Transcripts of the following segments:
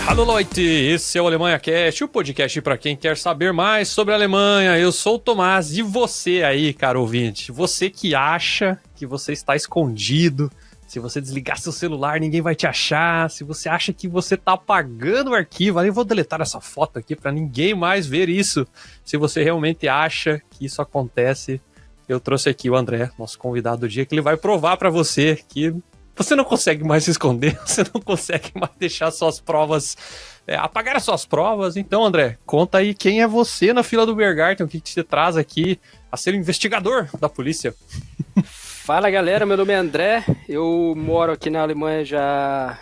Alô, Leute! Esse é o Alemanha Cast, o podcast para quem quer saber mais sobre a Alemanha. Eu sou o Tomás e você aí, caro ouvinte, você que acha que você está escondido, se você desligar seu celular ninguém vai te achar, se você acha que você está apagando o arquivo, eu vou deletar essa foto aqui para ninguém mais ver isso. Se você realmente acha que isso acontece, eu trouxe aqui o André, nosso convidado do dia, que ele vai provar para você que você não consegue mais se esconder, você não consegue mais deixar suas provas, apagar as suas provas. Então, André, conta aí quem é você na fila do Bergarten, o que te traz aqui a ser o investigador da polícia. Fala, galera, meu nome é André, eu moro aqui na Alemanha já,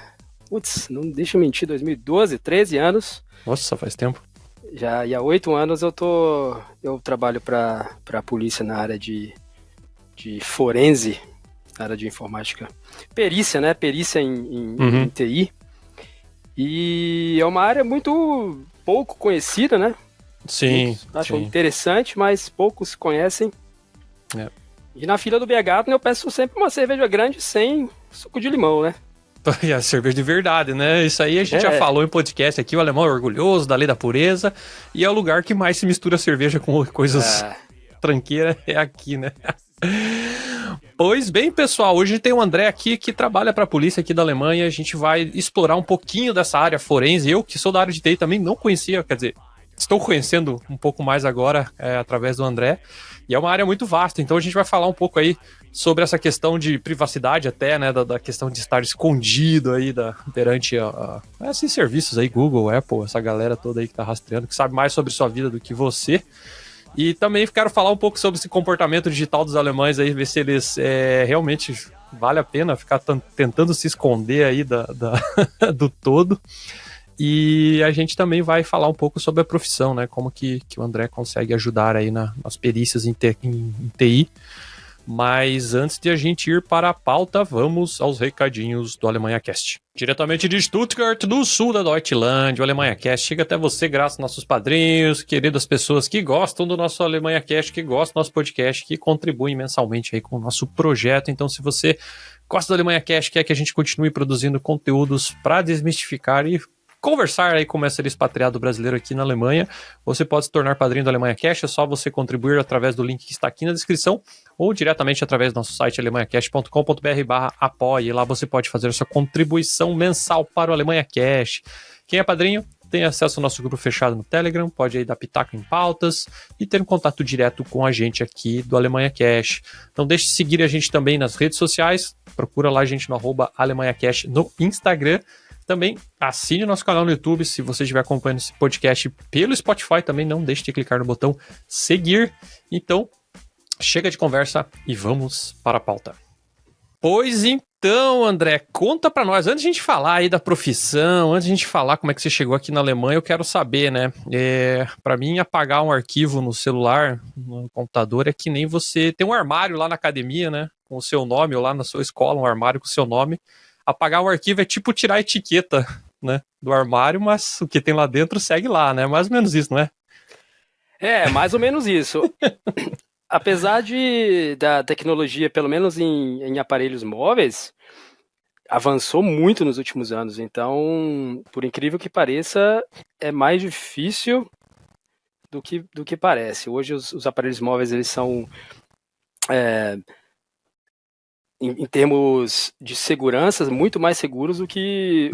não deixa eu mentir, 2012, 13 anos. Nossa, faz tempo. Já, e há 8 anos eu trabalho para a polícia na área de forense, na área de informática. Perícia, né? Perícia em TI. E é uma área muito pouco conhecida, né? Sim. Acho interessante, mas poucos conhecem. É. E na fila do Bergarten eu peço sempre uma cerveja grande sem suco de limão, né? E a cerveja de verdade, né? Isso aí a gente já falou em podcast aqui, o alemão é orgulhoso da lei da pureza, e é o lugar que mais se mistura cerveja com coisas tranqueiras, é aqui, né? Pois bem, pessoal, hoje tem o André aqui que trabalha para a polícia aqui da Alemanha. A gente vai explorar um pouquinho dessa área forense. Eu, que sou da área de TI, também não conhecia, quer dizer, estou conhecendo um pouco mais agora através do André. E é uma área muito vasta, então a gente vai falar um pouco aí sobre essa questão de privacidade até, né, da questão de estar escondido aí perante esses serviços aí, Google, Apple, essa galera toda aí que tá rastreando, que sabe mais sobre sua vida do que você. E também quero falar um pouco sobre esse comportamento digital dos alemães aí, ver se eles realmente vale a pena ficar tentando se esconder aí do todo. E a gente também vai falar um pouco sobre a profissão, né? Como que o André consegue ajudar aí nas perícias em TI. Mas antes de a gente ir para a pauta, vamos aos recadinhos do Alemanha Cast. Diretamente de Stuttgart, do sul da Deutschland, o Alemanha Cast chega até você graças aos nossos padrinhos, queridas pessoas que gostam do nosso Alemanha Cast, que gostam do nosso podcast, que contribuem mensalmente aí com o nosso projeto. Então, se você gosta do Alemanha Cast, quer que a gente continue produzindo conteúdos para desmistificar e conversar aí como é ser expatriado brasileiro aqui na Alemanha, você pode se tornar padrinho do Alemanha Cast, é só você contribuir através do link que está aqui na descrição ou diretamente através do nosso site alemanhacast.com.br/apoie. Lá você pode fazer a sua contribuição mensal para o Alemanha Cast. Quem é padrinho tem acesso ao nosso grupo fechado no Telegram, pode aí dar pitaco em pautas e ter um contato direto com a gente aqui do Alemanha Cast. Não deixe de seguir a gente também nas redes sociais, procura lá a gente no @alemanhacast no Instagram. Também assine o nosso canal no YouTube, se você estiver acompanhando esse podcast pelo Spotify, também não deixe de clicar no botão seguir. Então, chega de conversa e vamos para a pauta. Pois então, André, conta pra nós, antes de a gente falar aí da profissão, antes de a gente falar como é que você chegou aqui na Alemanha, eu quero saber, né, pra mim apagar um arquivo no celular, no computador, é que nem você tem um armário lá na academia, né, com o seu nome, ou lá na sua escola, um armário com o seu nome. Apagar o arquivo é tipo tirar a etiqueta, né, do armário, mas o que tem lá dentro segue lá, né? Mais ou menos isso, não é? É, mais ou menos isso. Apesar da tecnologia, pelo menos em aparelhos móveis, avançou muito nos últimos anos. Então, por incrível que pareça, é mais difícil do que parece. Hoje os aparelhos móveis, eles são... Em termos de segurança, muito mais seguros do que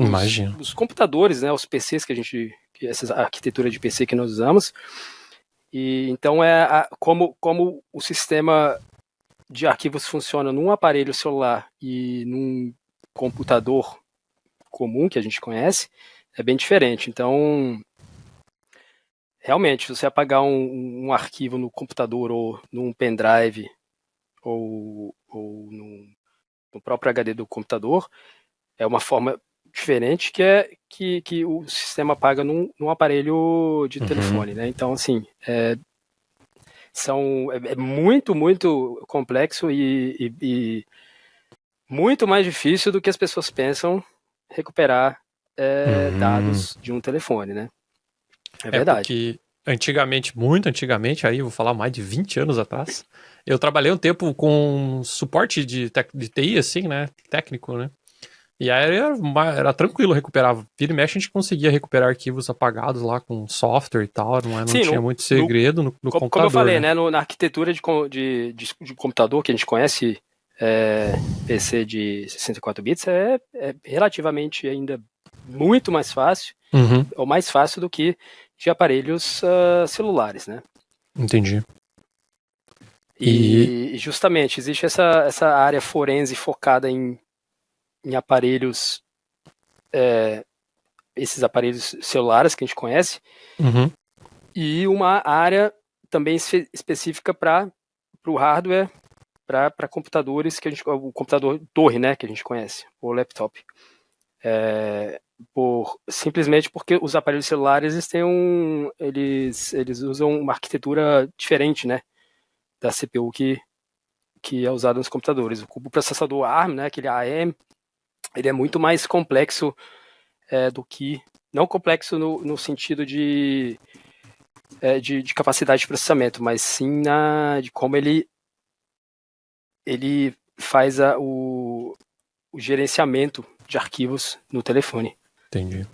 os computadores, né, os PCs essa arquitetura de PC que nós usamos. E então como o sistema de arquivos funciona num aparelho celular e num computador comum que a gente conhece, é bem diferente. Então, realmente, se você apagar um arquivo no computador ou num pendrive ou no próprio HD do computador, é uma forma diferente que o sistema apaga num aparelho de telefone, né? Então, assim, é muito, muito complexo e muito mais difícil do que as pessoas pensam recuperar dados de um telefone, né? É verdade. Porque antigamente, muito antigamente, aí eu vou falar mais de 20 anos atrás, eu trabalhei um tempo com suporte de TI, assim, né? Técnico, né? E aí era tranquilo recuperar. Vira e mexe, a gente conseguia recuperar arquivos apagados lá com software e tal. Não Sim, tinha muito segredo no computador. Como eu falei, né? Na arquitetura de computador que a gente conhece, PC de 64 bits é relativamente ainda muito mais fácil, ou mais fácil do que de aparelhos celulares, né? Entendi. E justamente existe essa área forense focada em aparelhos, esses aparelhos celulares que a gente conhece, e uma área também específica para o hardware, para computadores, o computador torre, né, que a gente conhece, o laptop. Simplesmente porque os aparelhos celulares eles usam uma arquitetura diferente, né, da CPU que é usada nos computadores. O processador ARM, né, aquele AM, ele é muito mais complexo do que... Não complexo no sentido de capacidade de processamento, mas sim de como ele faz o gerenciamento de arquivos no telefone. Entendi.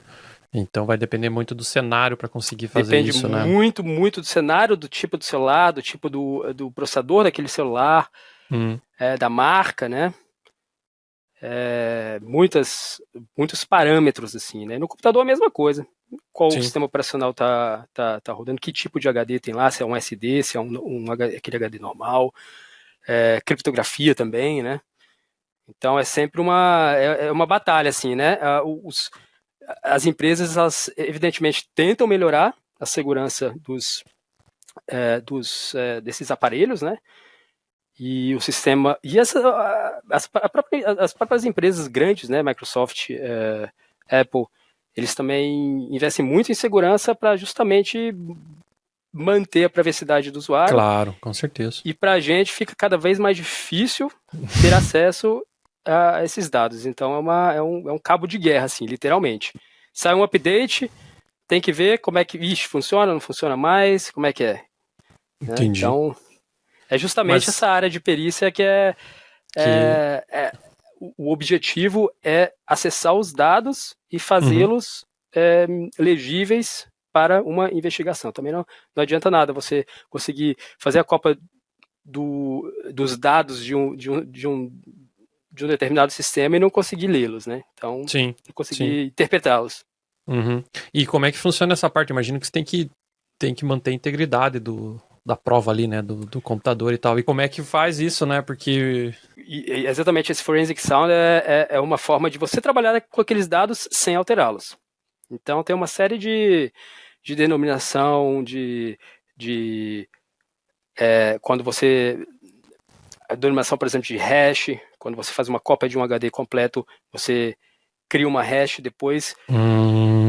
Então vai depender muito do cenário para conseguir fazer isso, né? Depende muito, muito do cenário, do tipo do celular, do tipo do processador daquele celular, da marca, né? Muitos parâmetros, assim, né? No computador a mesma coisa. Qual o sistema operacional tá rodando, que tipo de HD tem lá, se é um SD, se é aquele HD normal, criptografia também, né? Então é sempre uma batalha, assim, né? As empresas, elas evidentemente tentam melhorar a segurança desses aparelhos, né? E o sistema... E as próprias empresas grandes, né? Microsoft, Apple, eles também investem muito em segurança para justamente manter a privacidade do usuário. Claro, com certeza. E para a gente fica cada vez mais difícil ter acesso a esses dados. Então é um cabo de guerra, assim, literalmente. Sai um update, tem que ver como é que funciona, não funciona mais, como é que é. Entendi. Então, é justamente essa área de perícia que o objetivo é acessar os dados e fazê-los legíveis para uma investigação. Também não adianta nada você conseguir fazer a cópia dos dados de um determinado sistema e não conseguir lê-los, né? Então, não conseguir interpretá-los. E como é que funciona essa parte? Imagino que você tem que manter a integridade da prova ali, né? Do computador e tal. E como é que faz isso, né? Porque... exatamente, esse Forensic Sound é uma forma de você trabalhar com aqueles dados sem alterá-los. Então, tem uma série de denominação, quando você... A denominação, por exemplo, de hash, quando você faz uma cópia de um HD completo, você cria uma hash depois.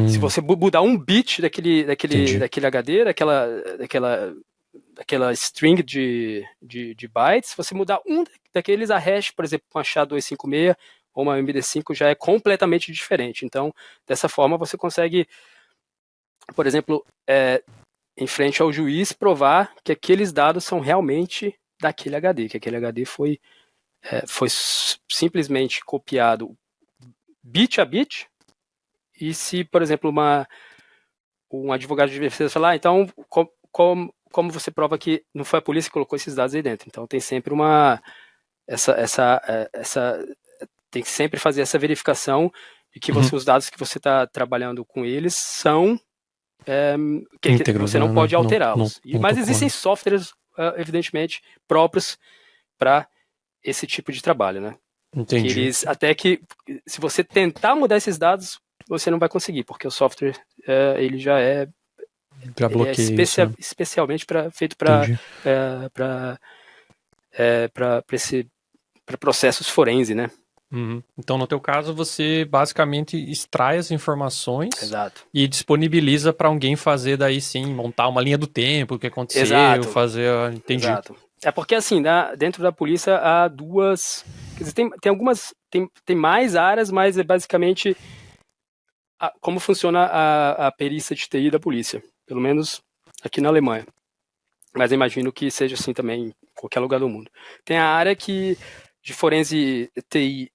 Se você mudar um bit daquele HD, daquela string de bytes, se você mudar um daqueles, a hash, por exemplo, um SHA-256 ou uma MD5 já é completamente diferente. Então, dessa forma, você consegue, por exemplo, em frente ao juiz, provar que aqueles dados são realmente daquele HD, que aquele HD foi simplesmente copiado bit a bit, e se, por exemplo, um advogado de defesa falar, então, como você prova que não foi a polícia que colocou esses dados aí dentro? Então, tem sempre tem que sempre fazer essa verificação de que os dados que você está trabalhando com eles são que você não pode alterá-los. Mas existem softwares, evidentemente, próprios para esse tipo de trabalho, né? Entendi. Até que, se você tentar mudar esses dados, você não vai conseguir, porque o software ele já bloqueia especialmente feito para processos forense, né? Então, no teu caso, você basicamente extrai as informações. Exato. E disponibiliza para alguém fazer daí sim, montar uma linha do tempo, o que aconteceu, Exato. fazer... Entendi. Exato. É porque, assim, dentro da polícia há duas... Quer dizer, tem algumas... Tem mais áreas, mas é basicamente como funciona a perícia de TI da polícia. Pelo menos aqui na Alemanha. Mas imagino que seja assim também em qualquer lugar do mundo. Tem a área de forense TI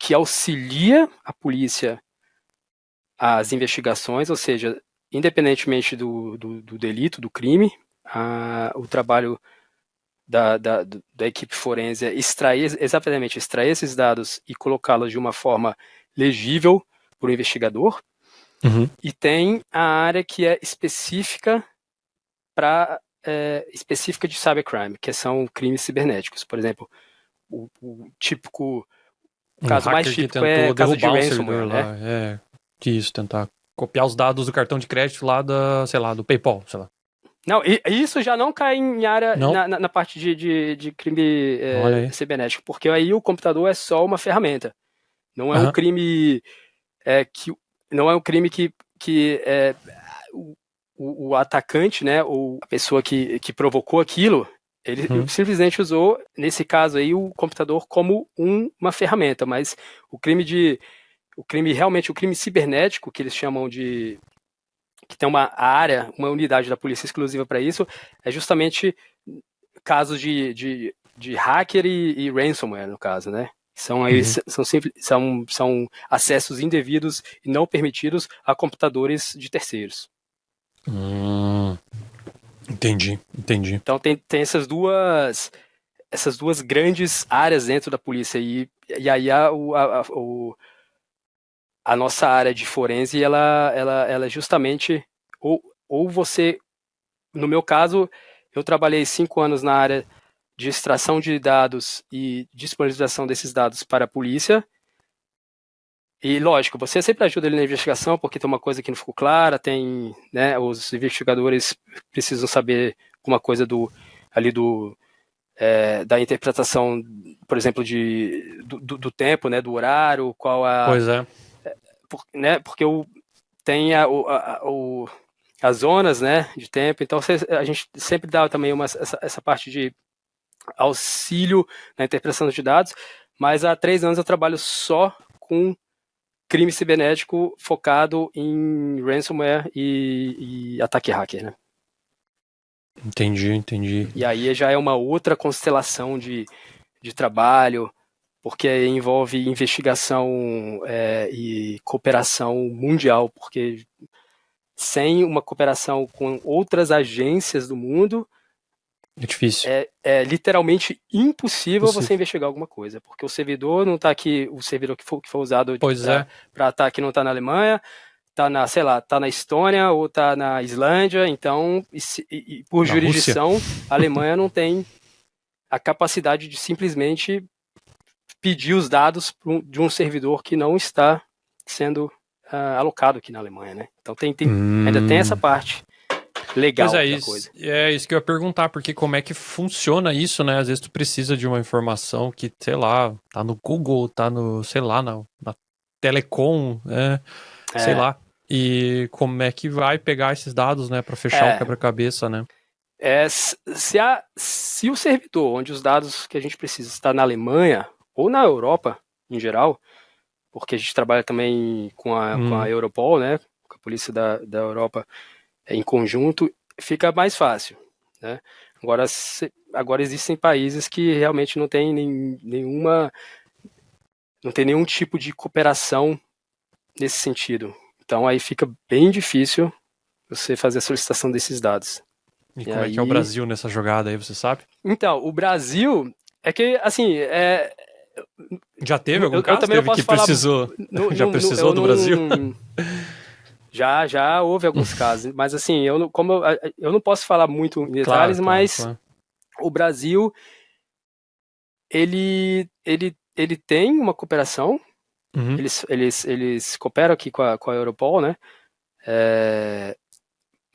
que auxilia a polícia às investigações, ou seja, independentemente do delito, do crime, o trabalho da equipe forense é extrair esses dados e colocá-los de uma forma legível para o investigador. Uhum. E tem a área que é específica específica de cybercrime, que são crimes cibernéticos. Por exemplo, o típico caso mais típico é caso de ransomware, né? Isso, tentar copiar os dados do cartão de crédito lá do PayPal, sei lá. Não, isso já não cai em área na parte de crime cibernético, porque aí o computador é só uma ferramenta. Não é um crime não é um crime que o atacante, né, ou a pessoa que provocou aquilo, ele simplesmente usou, nesse caso aí, o computador como uma ferramenta, mas o crime cibernético, que eles chamam de... que tem uma unidade da polícia exclusiva para isso, é justamente casos de hacker e ransomware, no caso, né? São acessos indevidos e não permitidos a computadores de terceiros. Entendi. Então tem essas duas grandes áreas dentro da polícia e aí a nossa área de forense ela é justamente ou você, no meu caso, eu trabalhei 5 anos na área de extração de dados e disponibilização desses dados para a polícia. E, lógico, você sempre ajuda ele na investigação, porque tem uma coisa que não ficou clara, né, os investigadores precisam saber alguma coisa da interpretação, por exemplo, do tempo, né, do horário, qual a... Pois é. Né, porque tem as zonas, né, de tempo, então a gente sempre dá também essa parte de auxílio na interpretação de dados, mas há 3 anos eu trabalho só com crime cibernético focado em ransomware e ataque hacker, né? Entendi. E aí já é uma outra constelação de trabalho, porque envolve investigação e cooperação mundial, porque sem uma cooperação com outras agências do mundo, é difícil. É literalmente impossível você investigar alguma coisa, porque o servidor não está aqui, o servidor que foi usado para ataque não está na Alemanha, está na Estônia ou está na Islândia, então, e por jurisdição, a Alemanha não tem a capacidade de simplesmente pedir os dados de um servidor que não está sendo alocado aqui na Alemanha, né? Então ainda tem essa parte legal da coisa. É isso que eu ia perguntar, porque como é que funciona isso, né? Às vezes tu precisa de uma informação que, sei lá, tá no Google, tá no, sei lá, na Telecom, sei lá. E como é que vai pegar esses dados, né, para fechar o quebra-cabeça, né? Se o servidor onde os dados que a gente precisa está na Alemanha ou na Europa em geral, porque a gente trabalha também com a Europol, né, com a polícia da Europa em conjunto, fica mais fácil, né? Agora existem países que realmente não tem nenhum tipo de cooperação nesse sentido. Então aí fica bem difícil você fazer a solicitação desses dados. E como é que é o Brasil nessa jogada aí, você sabe? Então, o Brasil é que, assim... Já teve algum caso que precisou? Já precisou do Brasil? Já houve alguns casos, mas assim, eu não posso falar muito em detalhes, mas o Brasil, ele tem uma cooperação, eles cooperam aqui com a Europol, né?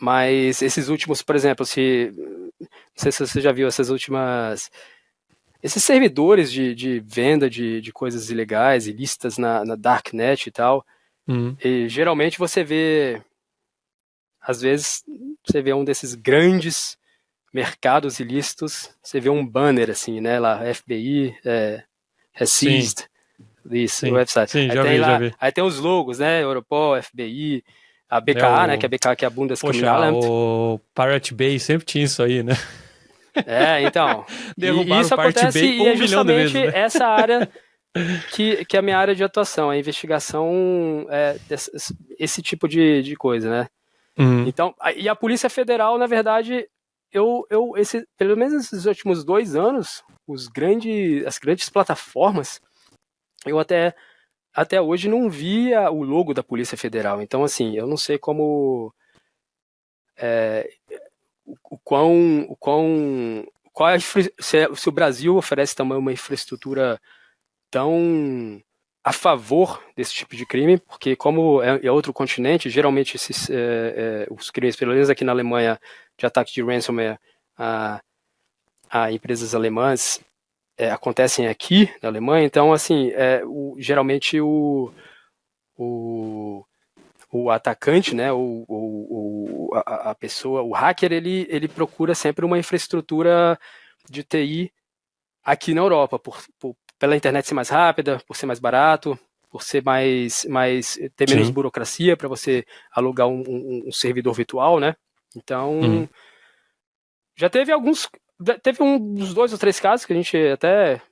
Mas esses últimos, por exemplo, não sei se você já viu esses servidores de venda de coisas ilegais, ilícitas na Darknet e tal, e geralmente às vezes você vê um desses grandes mercados ilícitos, você vê um banner assim, né, lá, FBI, seized, isso, o website. Sim, já vi. Aí tem os logos, né, Europol, FBI, a BKA, né, que é a BKA, que é a Bundeskriminalamt. O Pirate Bay sempre tinha isso aí, né? Então. Derrubaram isso o Pirate acontece Bay e é justamente vezes, né? essa área que é a minha área de atuação, a investigação esse tipo de coisa, né? Então, e a Polícia Federal, na verdade, pelo menos nesses últimos 2 anos, as grandes plataformas, eu até hoje não via o logo da Polícia Federal. Então, assim, eu não sei como se o Brasil oferece também uma infraestrutura tão a favor desse tipo de crime, porque como é outro continente, geralmente os crimes, pelo menos aqui na Alemanha, de ataque de ransomware a empresas alemãs acontecem aqui na Alemanha. Então, assim, geralmente o atacante, né, a pessoa, o hacker, ele procura sempre uma infraestrutura de TI aqui na Europa, pela internet ser mais rápida, por ser mais barato, por ser ter menos burocracia para você alugar um servidor virtual, né? Então, já teve uns 2 ou 3 casos que a gente até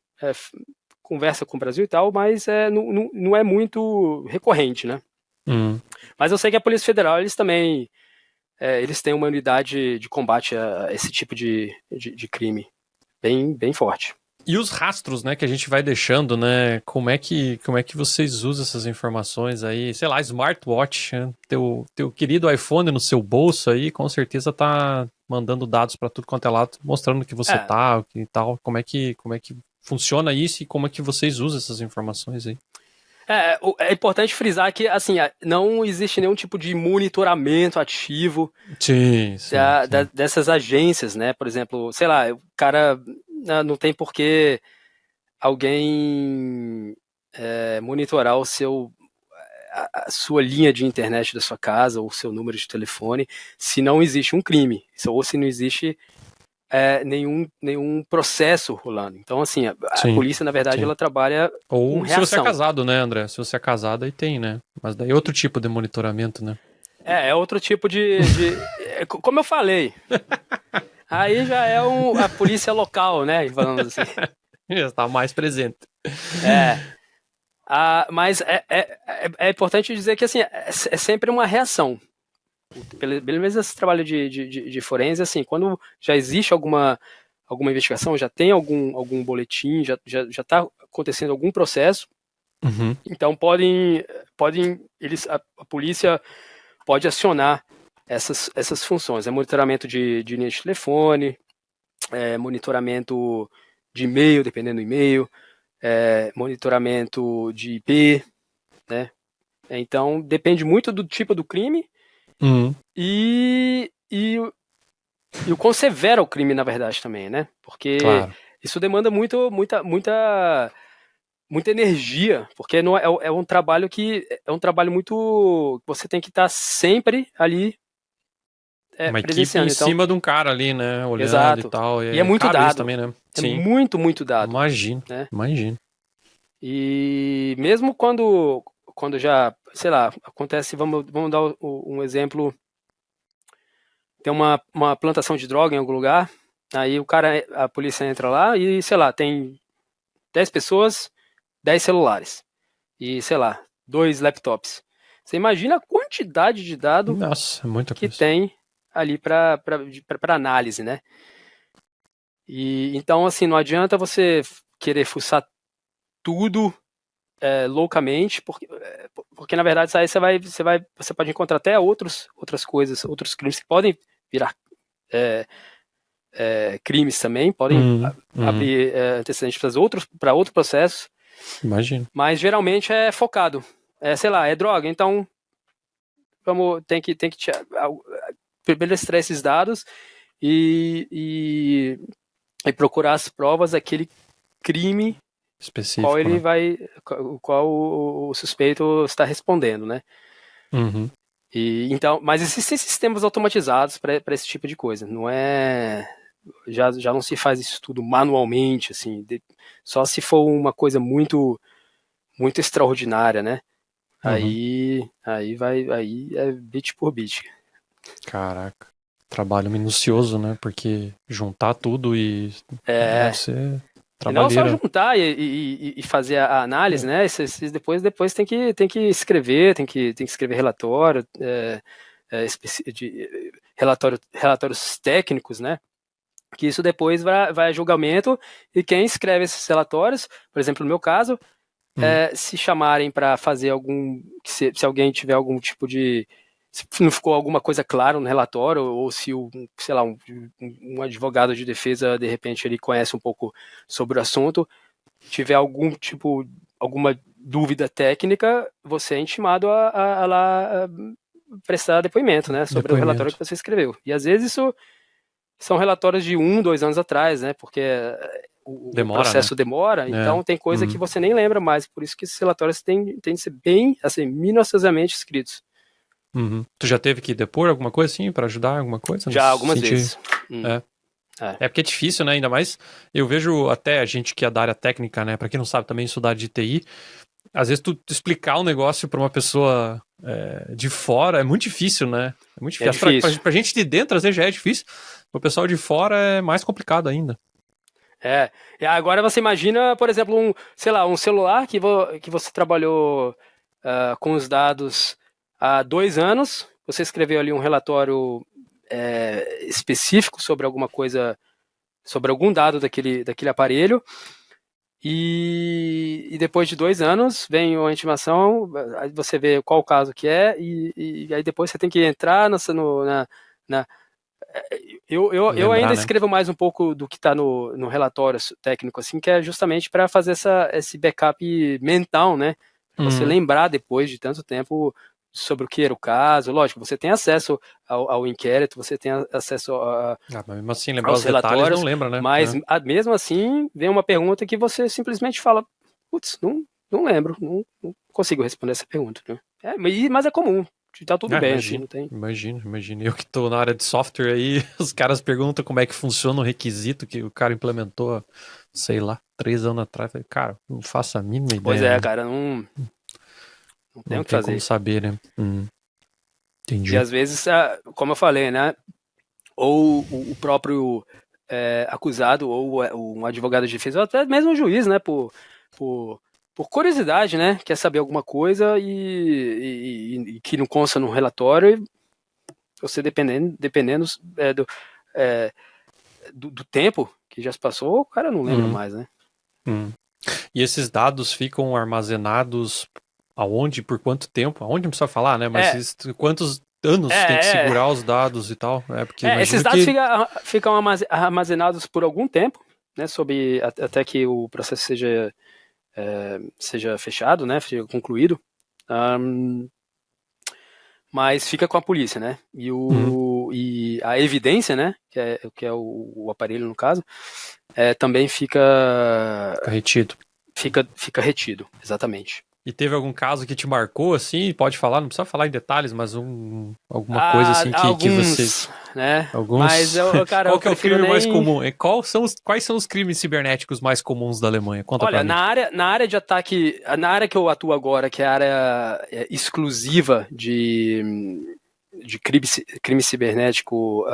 conversa com o Brasil e tal, mas não é muito recorrente, né? Mas eu sei que a Polícia Federal, eles também eles têm uma unidade de combate a esse tipo de crime bem forte. E os rastros, né, que a gente vai deixando, né? Como é que vocês usam essas informações aí? Sei lá, smartwatch, né? Teu querido iPhone no seu bolso aí, com certeza tá mandando dados para tudo quanto é lado, mostrando que você tá, o que tal. Como é que funciona isso e como é que vocês usam essas informações aí? É importante frisar que, assim, não existe nenhum tipo de monitoramento ativo dessas agências, né? Por exemplo, sei lá, o cara não tem por que alguém monitorar a sua linha de internet da sua casa ou o seu número de telefone se não existe um crime, ou se não existe nenhum processo rolando. Então, assim, a polícia, na verdade, ela trabalha com reação. Se você é casado, né, André? Se você é casado, aí tem, né? Mas daí é outro tipo de monitoramento, né? É outro tipo de como eu falei, aí já é a polícia local, né? Falando assim. Já está mais presente. Mas é importante dizer que, assim, é sempre uma reação. Pelo menos esse trabalho de forense, assim, quando já existe alguma investigação, já tem algum boletim, já está acontecendo algum processo, então a polícia pode acionar essas funções, monitoramento de linha de telefone, monitoramento de e-mail, dependendo do e-mail, monitoramento de IP, né? Então depende muito do tipo do crime e o quão severo é o crime, na verdade, também, né? Porque isso demanda muita energia, porque não é um trabalho muito, você tem que estar sempre ali uma presenciando. Equipe em cima de um cara ali, né? Olhando. Exato. E tal. E é muito dado também, né? Sim. muito dado. Imagino, né? Imagino. E mesmo quando já, sei lá, acontece, vamos dar um exemplo, tem uma plantação de droga em algum lugar, aí a polícia entra lá e, sei lá, tem 10 pessoas, 10 celulares e, sei lá, 2 laptops. Você imagina a quantidade de dado que tem ali para análise, né? E então, assim, não adianta você querer fuçar tudo loucamente, porque na verdade aí você pode encontrar até outras coisas, outros crimes que podem virar crimes também, podem abrir antecedentes para outro processo. Imagino. Mas geralmente é focado, sei lá, é droga, então tem que primeiro extrair esses dados e procurar as provas daquele crime específico, qual o suspeito está respondendo, né? Então, mas existem sistemas automatizados para esse tipo de coisa. Não já não se faz isso tudo manualmente, assim. Só se for uma coisa muito extraordinária, né? Aí é bit por bit. Caraca. Trabalho minucioso, né? Porque juntar tudo e deve ser Não só juntar e fazer a análise, né? Depois tem que escrever, tem que escrever relatório, relatórios técnicos, né? Que isso depois vai a julgamento, e quem escreve esses relatórios, por exemplo, no meu caso, se chamarem para fazer se alguém tiver algum tipo de, se não ficou alguma coisa clara no relatório, ou se sei lá, um advogado de defesa, de repente, ele conhece um pouco sobre o assunto, tiver alguma dúvida técnica, você é intimado a prestar depoimento, né, sobre o relatório que você escreveu. E às vezes isso são relatórios de 2 anos atrás, né, porque o processo demora, então tem coisa que você nem lembra mais, por isso que esses relatórios têm de ser bem, assim, minuciosamente escritos. Tu já teve que depor alguma coisa assim para ajudar alguma coisa? Já, algumas vezes. É porque é difícil, né? Ainda mais, eu vejo até a gente que é da área técnica, né? Pra quem não sabe, também estudar de TI, às vezes tu explicar um negócio pra uma pessoa de fora é muito difícil, né? É muito difícil. Pra gente de dentro, às vezes já é difícil. O pessoal de fora é mais complicado ainda. E agora você imagina, por exemplo, um celular que você trabalhou com os dados há 2 anos, você escreveu ali um relatório específico sobre alguma coisa, sobre algum dado daquele aparelho, e depois de 2 anos vem uma intimação, aí você vê qual o caso que é, e aí depois você tem que entrar eu ainda escrevo mais um pouco do que está no relatório técnico, assim, que é justamente para fazer esse backup mental, né? Você lembrar depois de tanto tempo sobre o que era o caso. Lógico, você tem acesso ao inquérito, você tem acesso mas mesmo assim, lembrar os detalhes não lembra, né? Mas mesmo assim, vem uma pergunta que você simplesmente fala, putz, não lembro, não consigo responder essa pergunta, né? Mas é comum. Tá tudo bem, imagino, assim, não tem. Imagino. Eu que tô na área de software aí, os caras perguntam como é que funciona o requisito que o cara implementou, sei lá, 3 anos atrás. Falei, cara, não faço a mínima ideia. Pois é, cara, não tem o que fazer. Como saber, né? Entendi. E às vezes, como eu falei, né? Ou o próprio acusado, ou um advogado de defesa, ou até mesmo o juiz, né? Por curiosidade, né? Quer saber alguma coisa e que não consta no relatório, e você dependendo do tempo que já se passou, o cara não lembra mais, né? E esses dados ficam armazenados aonde, por quanto tempo? Aonde não precisa falar, né? Mas quantos anos tem que segurar os dados e tal? Porque esses dados ficam armazenados por algum tempo, né? Até que o processo seja fechado, né? Seja concluído. Mas fica com a polícia, né? E a evidência, né? Que é o aparelho, no caso, também fica retido. Fica retido, exatamente. E teve algum caso que te marcou, assim? Pode falar, não precisa falar em detalhes, mas alguma coisa assim que você... né? Alguns... Mas, cara, qual que é o crime mais comum? Quais são os crimes cibernéticos mais comuns da Alemanha? Conta pra mim. Na área de ataque, na área que eu atuo agora, que é a área exclusiva de crime cibernético,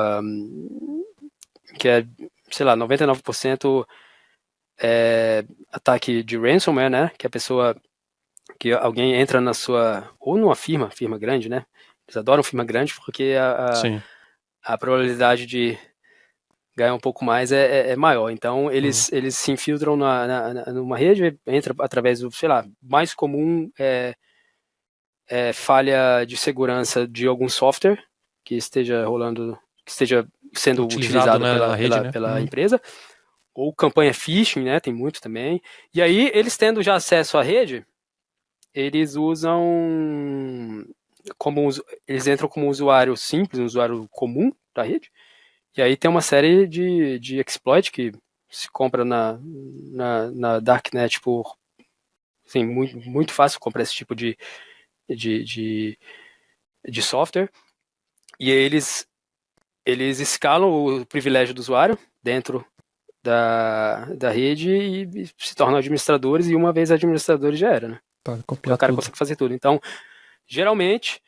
que é, sei lá, 99% ataque de ransomware, né? Que alguém entra ou numa firma grande, né? Eles adoram firma grande porque a probabilidade de ganhar um pouco mais é maior. Então, eles se infiltram numa rede, entra através do, sei lá, mais comum falha de segurança de algum software que esteja sendo utilizado pela empresa, ou campanha phishing, né? Tem muito também. E aí, eles tendo já acesso à rede, eles eles entram como um usuário simples, um usuário comum da rede, e aí tem uma série de exploit que se compra na Darknet por, assim, muito, muito fácil comprar esse tipo de software, e eles escalam o privilégio do usuário dentro da rede e se tornam administradores, e uma vez administradores já era, né? O cara consegue fazer tudo. Então, geralmente,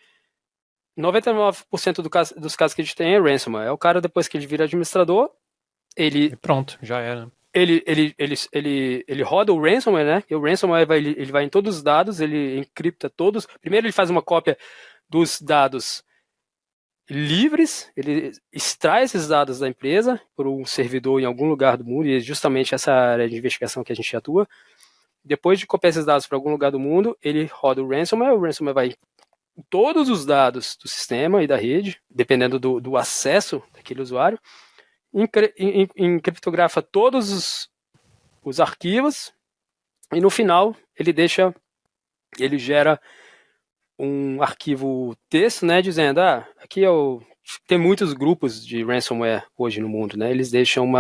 99% dos casos que a gente tem é ransomware. É o cara, depois que ele vira administrador, E pronto, já era. ele roda o ransomware, né? E o ransomware ele vai em todos os dados, ele encripta todos. Primeiro ele faz uma cópia dos dados livres, ele extrai esses dados da empresa por um servidor em algum lugar do mundo, e é justamente essa área de investigação que a gente atua. Depois de copiar esses dados para algum lugar do mundo, ele roda o ransomware vai em todos os dados do sistema e da rede, dependendo do acesso daquele usuário, encriptografa todos os arquivos, e no final ele gera um arquivo texto, né, dizendo, aqui tem muitos grupos de ransomware hoje no mundo, né, eles deixam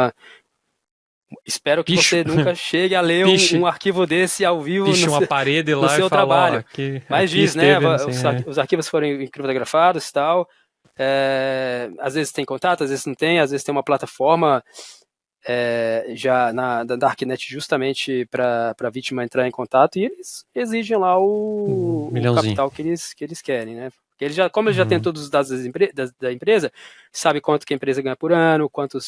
espero que você nunca chegue a ler um arquivo desse ao vivo uma parede lá no seu trabalho. Mas diz, né, os arquivos foram encriptografados e tal, às vezes tem contato, às vezes não tem, às vezes tem uma plataforma já na Darknet justamente para a vítima entrar em contato, e eles exigem lá o capital que eles querem, né? Porque como eles já têm todos os dados da empresa, sabe quanto que a empresa ganha por ano, quanto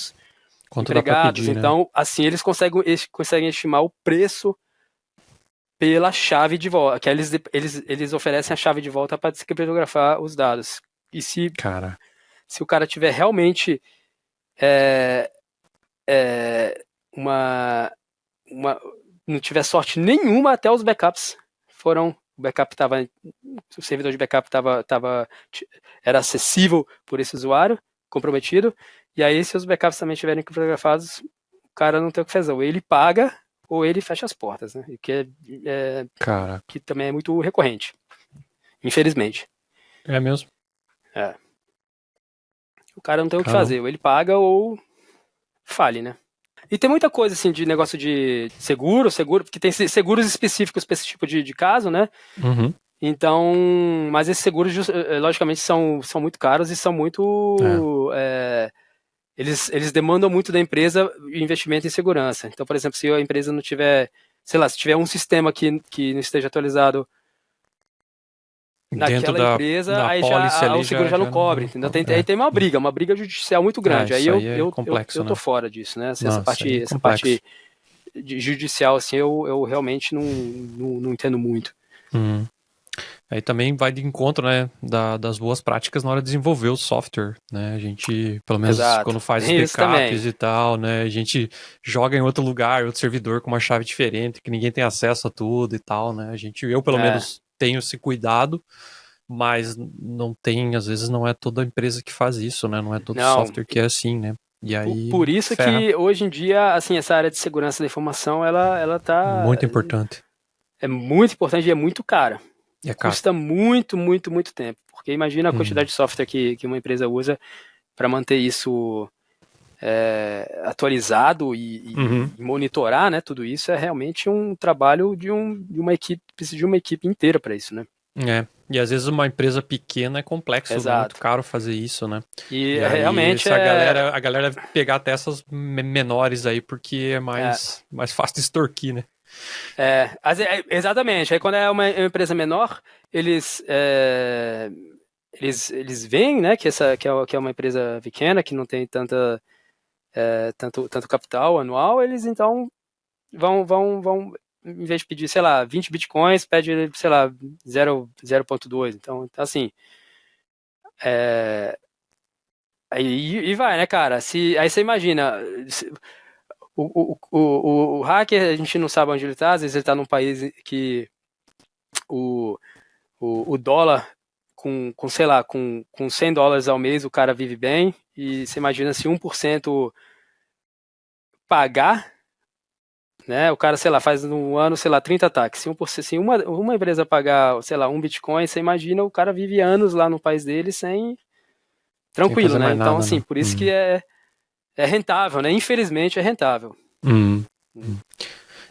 empregados, pedir, então, né? Assim, eles conseguem estimar o preço pela chave de volta, que eles oferecem a chave de volta para descriptografar os dados. E se o cara tiver realmente não tiver sorte nenhuma, até os backups o servidor de backup era acessível por esse usuário comprometido, e aí se os backups também estiverem criptografados, o cara não tem o que fazer, ou ele paga ou ele fecha as portas, né? Que também é muito recorrente, infelizmente. É mesmo? O cara não tem o que fazer, ou ele paga ou fale, né? E tem muita coisa, assim, de negócio de seguro, porque tem seguros específicos para esse tipo de caso, né? Uhum. Então, mas esses seguros, logicamente, são muito caros e são muito... Eles demandam muito da empresa investimento em segurança. Então, por exemplo, se a empresa não tiver, sei lá, se tiver um sistema que não esteja atualizado naquela empresa, aí o seguro já não cobre, entendeu? Aí tem uma briga judicial muito grande. Aí eu tô fora disso, né? Essa parte judicial, assim, eu realmente não entendo muito. Aí também vai de encontro, né, das boas práticas na hora de desenvolver o software, né? A gente, pelo menos quando faz os backups e tal, né, a gente joga em outro lugar, outro servidor com uma chave diferente, que ninguém tem acesso a tudo e tal, né? Eu pelo menos tenho esse cuidado, mas às vezes não é toda empresa que faz isso, né? Não é todo software que é assim, né? E aí, por isso que hoje em dia, assim, essa área de segurança da informação, ela tá... muito importante. É muito importante e é muito cara. Caro. Custa muito, muito, muito tempo. Porque imagina a quantidade de software que uma empresa usa para manter isso atualizado e monitorar, né? Tudo isso é realmente um trabalho de uma equipe, precisa de uma equipe inteira para isso, né? E às vezes uma empresa pequena é complexo, né? É muito caro fazer isso, né? E realmente a galera deve pegar até essas menores aí, porque é mais fácil de extorquir, né? Exatamente. Aí quando é uma empresa menor, eles veem, né, que é uma empresa pequena, que não tem tanto capital anual, eles então vão em vez de pedir, sei lá, 20 bitcoins, pede, sei lá, 0.2. Então, assim, aí vai, né, cara? Aí você imagina, o hacker, a gente não sabe onde ele está, às vezes ele está num país que o dólar, sei lá, com $100 ao mês, o cara vive bem, e você imagina se 1% pagar, né, o cara, sei lá, faz no ano, sei lá, 30 ataques. Se uma empresa pagar, sei lá, 1 Bitcoin, você imagina, o cara vive anos lá no país dele tranquilo, né? Então, assim, por isso que é rentável, né? Infelizmente é rentável.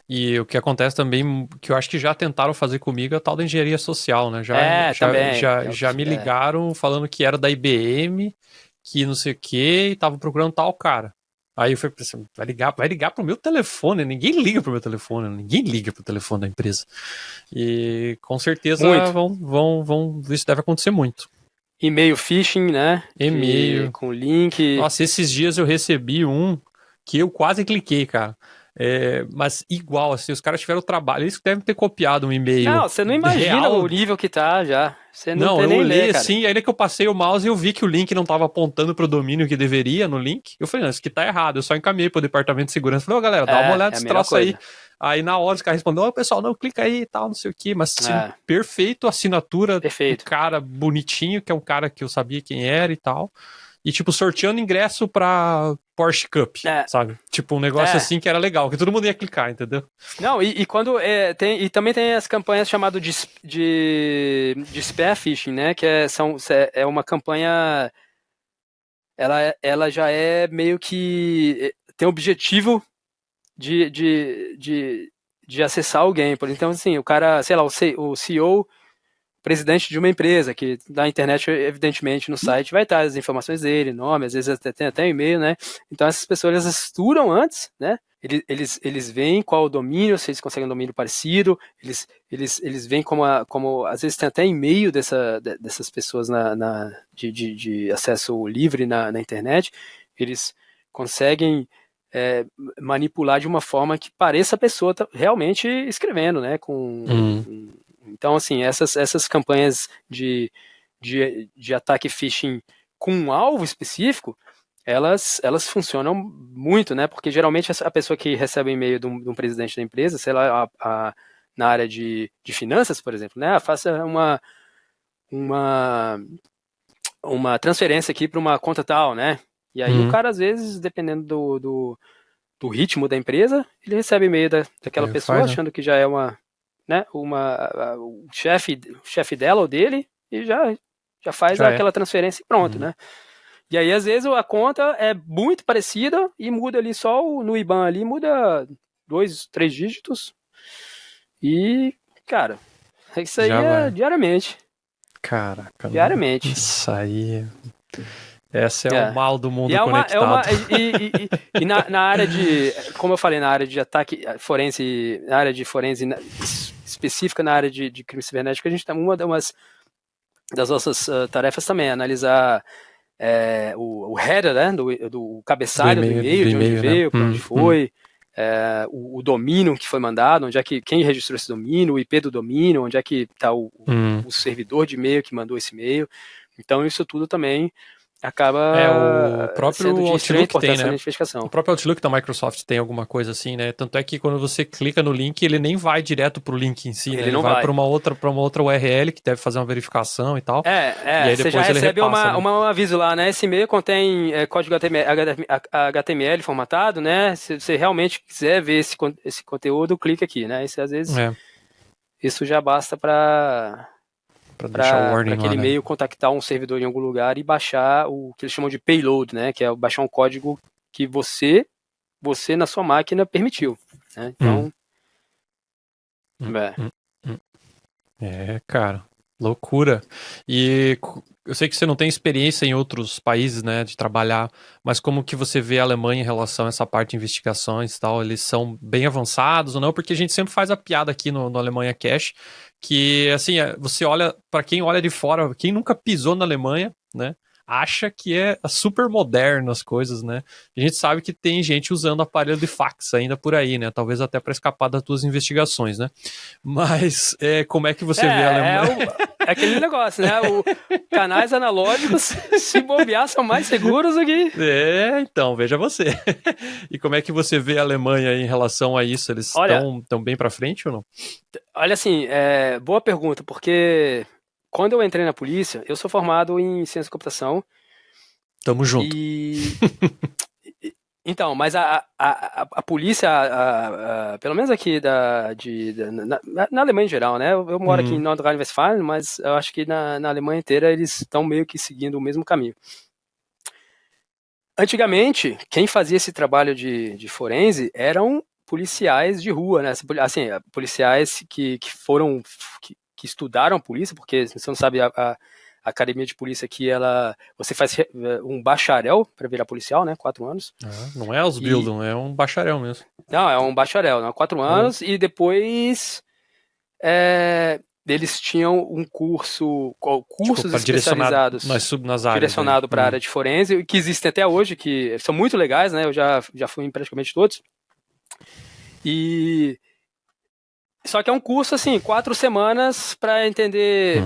E o que acontece também, que eu acho que já tentaram fazer comigo, é a tal da engenharia social, né? Já me ligaram falando que era da IBM, que não sei o que, e tava procurando tal cara. Aí eu falei assim, vai ligar pro meu telefone, ninguém liga pro meu telefone, ninguém liga pro telefone da empresa. E com certeza isso deve acontecer muito. E-mail phishing, né? E-mail. Com link. Nossa, esses dias eu recebi um que eu quase cliquei, cara. Mas igual, assim, os caras tiveram trabalho, eles devem ter copiado um e-mail. Não, você não imagina real. o nível que tá já. Você não tem eu nem olhei ideia, assim, aí que eu passei o mouse e eu vi que o link não tava apontando pro domínio que deveria no link. Eu falei, não, isso aqui tá errado. Eu só encaminhei pro departamento de segurança. Falei, galera, dá uma olhada nesse troço aí. Aí na hora os caras responderam, pessoal, não, clica aí e tal, não sei o que. Mas perfeito, assinatura do cara bonitinho, que é um cara que eu sabia quem era e tal. E, tipo, sorteando ingresso pra Porsche Cup, sabe? Tipo, um negócio assim que era legal, que todo mundo ia clicar, entendeu? Não, e quando e também tem as campanhas chamadas de spear phishing, né? Que é uma campanha, ela já é meio que tem o objetivo de acessar alguém. Então, assim, o cara, sei lá, o CEO, presidente de uma empresa, que na internet, evidentemente, no site vai estar as informações dele, nome, às vezes tem até e-mail, né? Então essas pessoas, elas esturam antes, né? Eles veem qual o domínio, se eles conseguem um domínio parecido, eles veem como às vezes tem até e-mail dessas pessoas de acesso livre na internet, eles conseguem manipular de uma forma que pareça a pessoa tá realmente escrevendo, né? Então, assim, essas campanhas de ataque phishing com um alvo específico, elas funcionam muito, né? Porque geralmente a pessoa que recebe um e-mail de um presidente da empresa, sei lá, na área de finanças, por exemplo, né? Faça uma transferência aqui para uma conta tal, né? E aí o cara, às vezes, dependendo do ritmo da empresa, ele recebe e-mail daquela pessoa, achando que já é o chefe dela ou dele, e já faz aquela transferência e pronto, né? E aí, às vezes, a conta é muito parecida e muda ali só no IBAN ali, muda 2, 3 dígitos. E, cara, isso aí diariamente. Caraca. Diariamente. Isso aí. Essa é o mal do mundo conectado. E na área de, como eu falei, na área de ataque forense, na área de forense específica na área de crime cibernético, a gente tem uma das nossas tarefas também, analisar o header, né, do cabeçalho do e-mail, de onde veio, para onde foi, o domínio que foi mandado, quem registrou esse domínio, o IP do domínio, onde é que está o servidor de e-mail que mandou esse e-mail. Então isso tudo também acaba o próprio sendo de Outlook tem, né? Na identificação. O próprio Outlook da Microsoft tem alguma coisa assim, né? Tanto é que quando você clica no link, ele nem vai direto pro link em si, né? Ele vai para uma outra URL que deve fazer uma verificação e tal. E aí você já recebe um aviso lá, né? Esse e-mail contém código HTML formatado, né? Se você realmente quiser ver esse conteúdo, clica aqui, né? Às vezes isso já basta para aquele e-mail contactar um servidor em algum lugar e baixar o que eles chamam de payload, né? Que é baixar um código que você na sua máquina permitiu, né? Então, cara, loucura. E eu sei que você não tem experiência em outros países, né, de trabalhar, mas como que você vê a Alemanha em relação a essa parte de investigações e tal? Eles são bem avançados ou não? Porque a gente sempre faz a piada aqui no Alemanha Cash, que, assim, você olha, para quem olha de fora, quem nunca pisou na Alemanha, né, acha que é super moderno as coisas, né? A gente sabe que tem gente usando aparelho de fax ainda por aí, né? Talvez até para escapar das tuas investigações, né? Mas como é que você vê a Alemanha? É aquele negócio, né? Canais analógicos, se bobear, são mais seguros do que... Então, veja você. E como é que você vê a Alemanha em relação a isso? Eles estão bem para frente ou não? Olha, assim, boa pergunta, porque quando eu entrei na polícia, eu sou formado em ciência da computação. Tamo junto. Então, mas a polícia, pelo menos aqui na Alemanha em geral, né? Eu moro aqui em Nordrhein-Westfalen, mas eu acho que na Alemanha inteira eles estão meio que seguindo o mesmo caminho. Antigamente, quem fazia esse trabalho de forense eram policiais de rua, né? Assim, policiais que estudaram polícia, porque você não sabe, a academia de polícia aqui, você faz um bacharel para virar policial, né? 4 anos. Não é Ausbildung, é um bacharel mesmo. Não, é um bacharel, né? 4 anos, e depois eles tinham um cursos especializados nas áreas, direcionado para a área de forense, que existem até hoje, que são muito legais, né? Eu já fui em praticamente todos. E só que é um curso, assim, 4 semanas para entender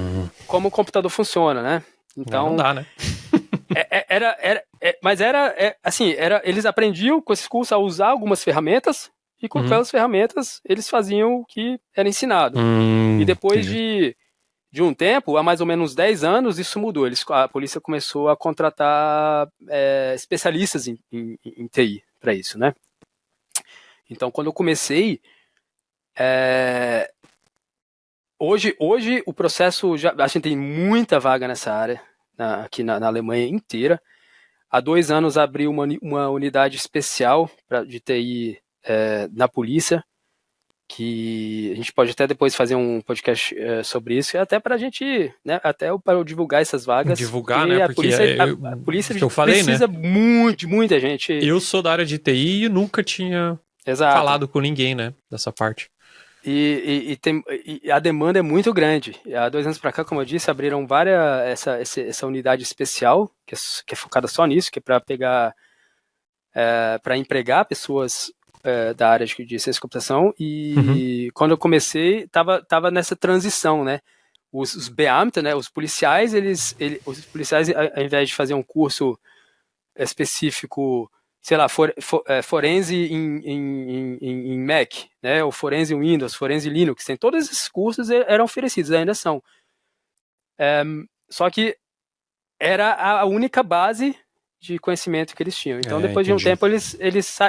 como o computador funciona, né? Então, não dá, né? Mas assim, eles aprendiam com esse curso a usar algumas ferramentas e com aquelas ferramentas eles faziam o que era ensinado. E depois de um tempo, há mais ou menos 10 anos, isso mudou. A polícia começou a contratar especialistas em TI para isso, né? Então, quando eu comecei, hoje o processo, a gente tem muita vaga nessa área, aqui na Alemanha inteira. Há 2 anos abriu uma unidade especial de TI na polícia, que a gente pode até depois fazer um podcast sobre isso, até para a gente, né, até para eu divulgar essas vagas. Divulgar, né? Porque a polícia que eu falei, precisa, né? De muita gente. Eu sou da área de TI e nunca tinha falado com ninguém, né, dessa parte. E a demanda é muito grande. Há 2 anos para cá, como eu disse, abriram essa unidade especial, que é focada só nisso, que é para pegar, para empregar pessoas da área de ciência de computação. E quando eu comecei, tava nessa transição, né? Os Beamte, né? Os policiais, os policiais, ao invés de fazer um curso específico, sei lá, forense em Mac, né, ou forense em Windows, forense em Linux, tem todos esses cursos eram oferecidos, ainda são. Só que era a única base de conhecimento que eles tinham. Então, depois de um tempo, eles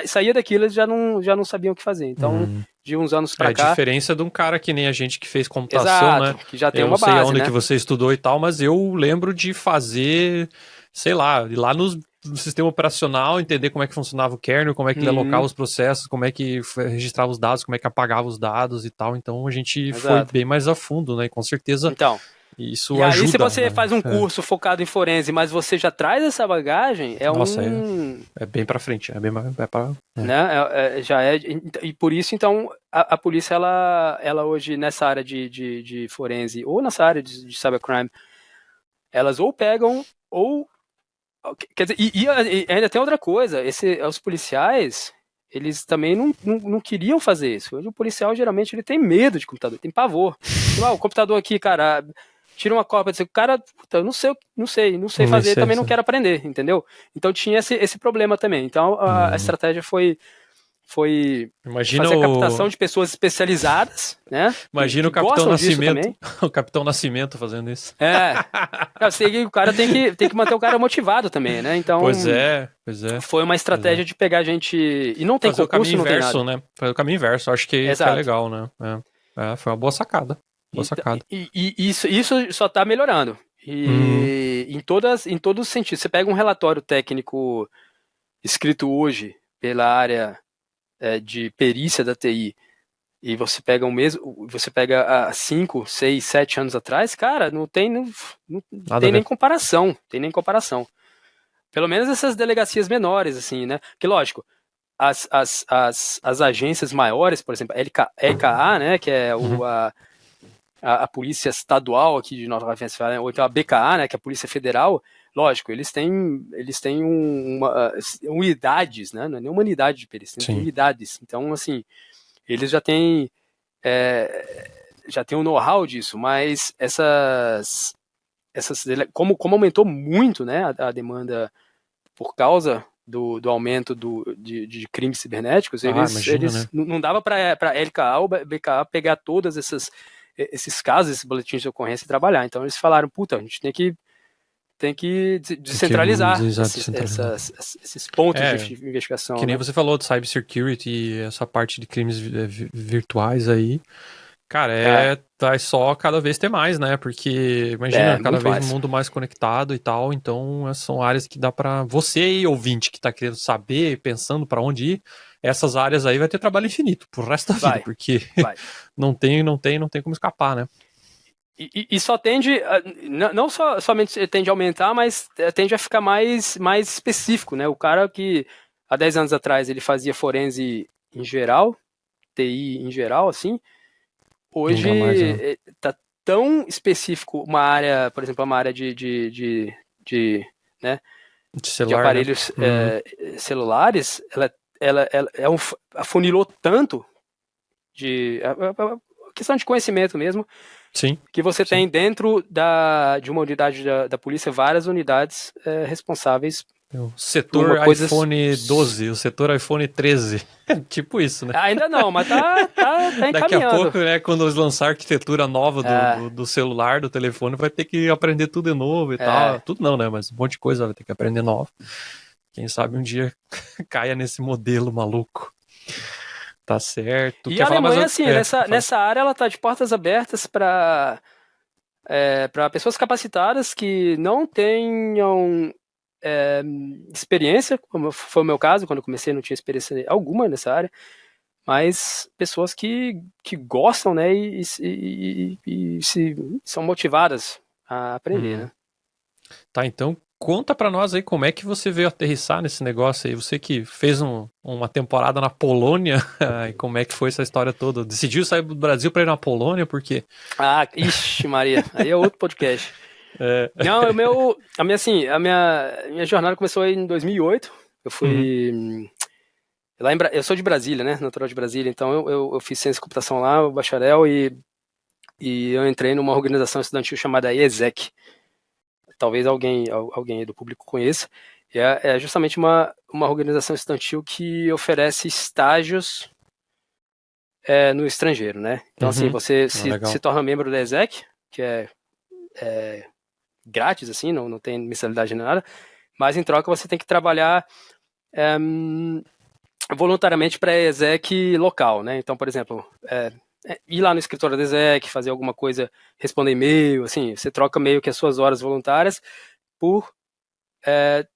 saíam daquilo, eles já não sabiam o que fazer. Então, de uns anos para cá... É a diferença de um cara que nem a gente que fez computação, né? Que já tem uma base, eu não sei onde né? que você estudou e tal, mas eu lembro de fazer, sei lá, ir lá no sistema operacional, entender como é que funcionava o kernel, como é que ele alocava os processos, como é que registrava os dados, como é que apagava os dados e tal. Então, a gente foi bem mais a fundo, né? E com certeza... Isso e ajuda. Aí, se você né? faz um curso focado em forense, mas você já traz essa bagagem, é bem pra frente, né? E por isso, então, a polícia, ela hoje, nessa área de forense, ou nessa área de cybercrime, elas ou pegam, ou... Quer dizer, e ainda tem outra coisa, os policiais, eles também não queriam fazer isso. Hoje o policial, geralmente, ele tem medo de computador, tem pavor. O computador aqui, cara... Tira uma cópia, o cara, puta, eu não sei fazer, também não quero aprender, entendeu? Então tinha esse problema também. Então a estratégia foi fazer a captação de pessoas especializadas, né? Imagina o Capitão Nascimento, o Capitão Nascimento fazendo isso. Eu sei que o cara tem que manter o cara motivado também, né? Então, pois é. Foi uma estratégia de pegar gente e não tem fazer concurso, o caminho inverso, tem nada. Né? Fazer o caminho inverso, acho que é legal, né? Foi uma boa sacada. E isso só está melhorando. Em todos os sentidos. Você pega um relatório técnico escrito hoje pela área de perícia da TI e você pega há 5, 6, 7 anos atrás, cara, não tem nem comparação. Pelo menos essas delegacias menores, assim, né? Que lógico, as agências maiores, por exemplo, a LKA, né, que é a Polícia Estadual aqui de Nova Rússia, ou então a BKA, né, que é a Polícia Federal, lógico, eles têm unidades, né, não é nem uma unidade de perícia, tem unidades. Então, assim, eles já têm um know-how disso, mas como aumentou muito, né, a demanda por causa do aumento de crimes cibernéticos, eles não dava para a LKA ou BKA pegar todas esses casos, esses boletins de ocorrência e trabalhar. Então eles falaram, puta, a gente tem que descentralizar esses pontos de investigação. Que nem você falou de cybersecurity, essa parte de crimes virtuais aí. Cara, vai só cada vez ter mais, né? Porque, imagina, cada vez um mundo mais conectado e tal. Então, são áreas que dá pra você, ouvinte, que tá querendo saber, pensando pra onde ir, essas áreas aí vai ter trabalho infinito pro resto da vida, porque não tem como escapar, né? E só tende, não somente tende a aumentar, mas tende a ficar mais específico, né? O cara que há 10 anos atrás ele fazia forense em geral, TI em geral, assim, hoje está tão específico uma área, por exemplo, uma área de aparelhos celulares, afunilou tanto de questão de conhecimento mesmo. Sim. Que você tem dentro de uma unidade da polícia várias unidades responsáveis. O setor iPhone 12, o setor iPhone 13. Tipo isso, né? Ainda não, mas tá encaminhando. Daqui a pouco, né, quando eles lançar a arquitetura nova do celular, do telefone, vai ter que aprender tudo de novo e tal. Tudo não, né? Mas um monte de coisa vai ter que aprender nova. Quem sabe um dia caia nesse modelo maluco. Tá certo. E a Alemanha, assim, nessa área, ela tá de portas abertas para pessoas capacitadas que não tenham experiência, como foi o meu caso, quando eu comecei não tinha experiência alguma nessa área, mas pessoas que gostam, né, e são motivadas a aprender, né. Tá, então conta pra nós aí como é que você veio aterrissar nesse negócio aí, você que fez uma temporada na Polônia, e como é que foi essa história toda? Decidiu sair do Brasil pra ir na Polônia, por quê? Ixi Maria, aí é outro podcast. Não, a minha jornada começou em 2008. Eu fui eu sou de Brasília, né? Natural de Brasília. Então eu fiz ciência de computação lá, o bacharel, e eu entrei numa organização estudantil chamada ESEC. Talvez alguém aí do público conheça. É justamente uma organização estudantil que oferece estágios no estrangeiro, né? Então, assim, você se torna membro da ESEC, que é grátis, assim, não tem mensalidade nem nada, mas em troca você tem que trabalhar voluntariamente para a ESEC local, né? Então, por exemplo, ir lá no escritório da ESEC, fazer alguma coisa, responder e-mail, assim, você troca meio que as suas horas voluntárias por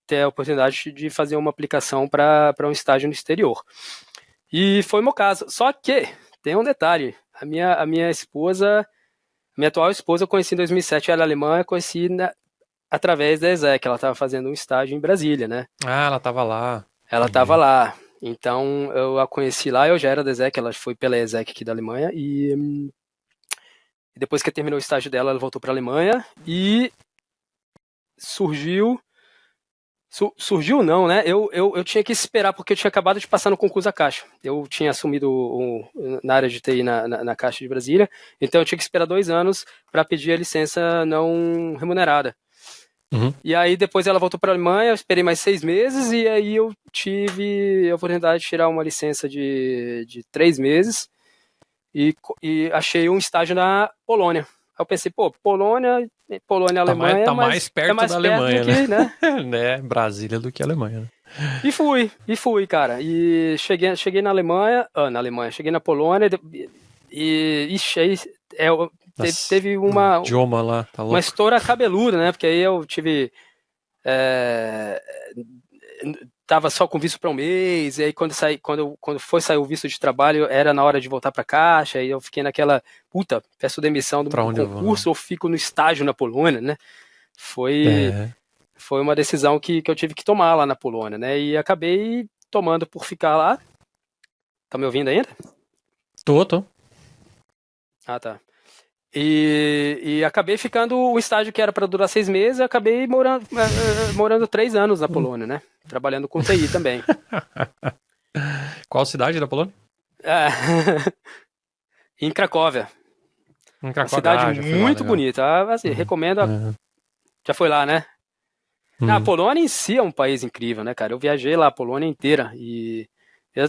ter a oportunidade de fazer uma aplicação para um estágio no exterior. E foi o meu caso. Só que tem um detalhe, a minha esposa, minha atual esposa eu conheci em 2007, ela é alemã, eu conheci através da ESEC, ela estava fazendo um estágio em Brasília, né? Ela estava lá. Ela estava lá, então eu a conheci lá, eu já era da ESEC, ela foi pela ESEC aqui da Alemanha, e depois que terminou o estágio dela, ela voltou para a Alemanha, e surgiu não, né? Eu tinha que esperar, porque eu tinha acabado de passar no concurso da Caixa. Eu tinha assumido na área de TI na Caixa de Brasília, então eu tinha que esperar 2 anos para pedir a licença não remunerada. E aí depois ela voltou para a Alemanha, eu esperei mais 6 meses, e aí eu tive a oportunidade de tirar uma licença de 3 meses, e achei um estágio na Polônia. Aí eu pensei, Polônia, Alemanha, tá mais perto da Alemanha, perto né? né? Brasília do que a Alemanha, né? E fui, cara. E cheguei na Alemanha, cheguei na Polônia, e ixi, aí teve uma idioma lá, tá louco. Uma estoura cabeluda, né? Porque aí eu tive tava só com visto para um mês, e aí quando foi sair o visto de trabalho, era na hora de voltar para a Caixa, e eu fiquei naquela, peço demissão do concurso ou fico no estágio na Polônia, né? Foi uma decisão que eu tive que tomar lá na Polônia, né? E acabei tomando por ficar lá. Tá me ouvindo ainda? Tô. Ah, tá. E acabei ficando o estágio que era para durar 6 meses, eu acabei morando 3 anos na Polônia, né? Trabalhando com TI também. Qual cidade da Polônia? Em Cracóvia. Uma cidade muito bonita. Assim, recomendo. Já foi lá, né? A Polônia em si é um país incrível, né, cara? Eu viajei lá a Polônia inteira e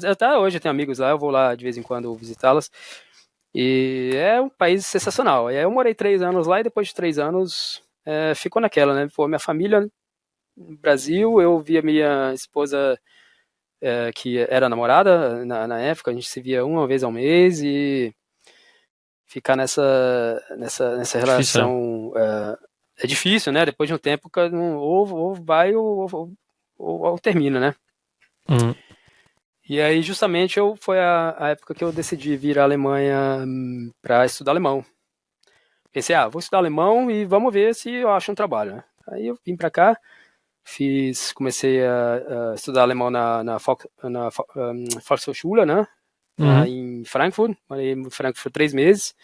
até hoje eu tenho amigos lá, eu vou lá de vez em quando visitá-las. E é um país sensacional. E aí eu morei 3 anos lá, e depois de 3 anos ficou naquela, né? Minha família no Brasil, eu vi a minha esposa, que era namorada na época, a gente se via uma vez ao mês, e ficar nessa relação é difícil, né? Depois de um tempo, ou vai ou termina, né? E aí, justamente, foi a época que eu decidi vir à Alemanha para estudar alemão. Pensei, vou estudar alemão e vamos ver se eu acho um trabalho, né? Aí eu vim para cá, comecei a estudar alemão na Volkshochschule, né? Em Frankfurt. Morei em Frankfurt 3 meses.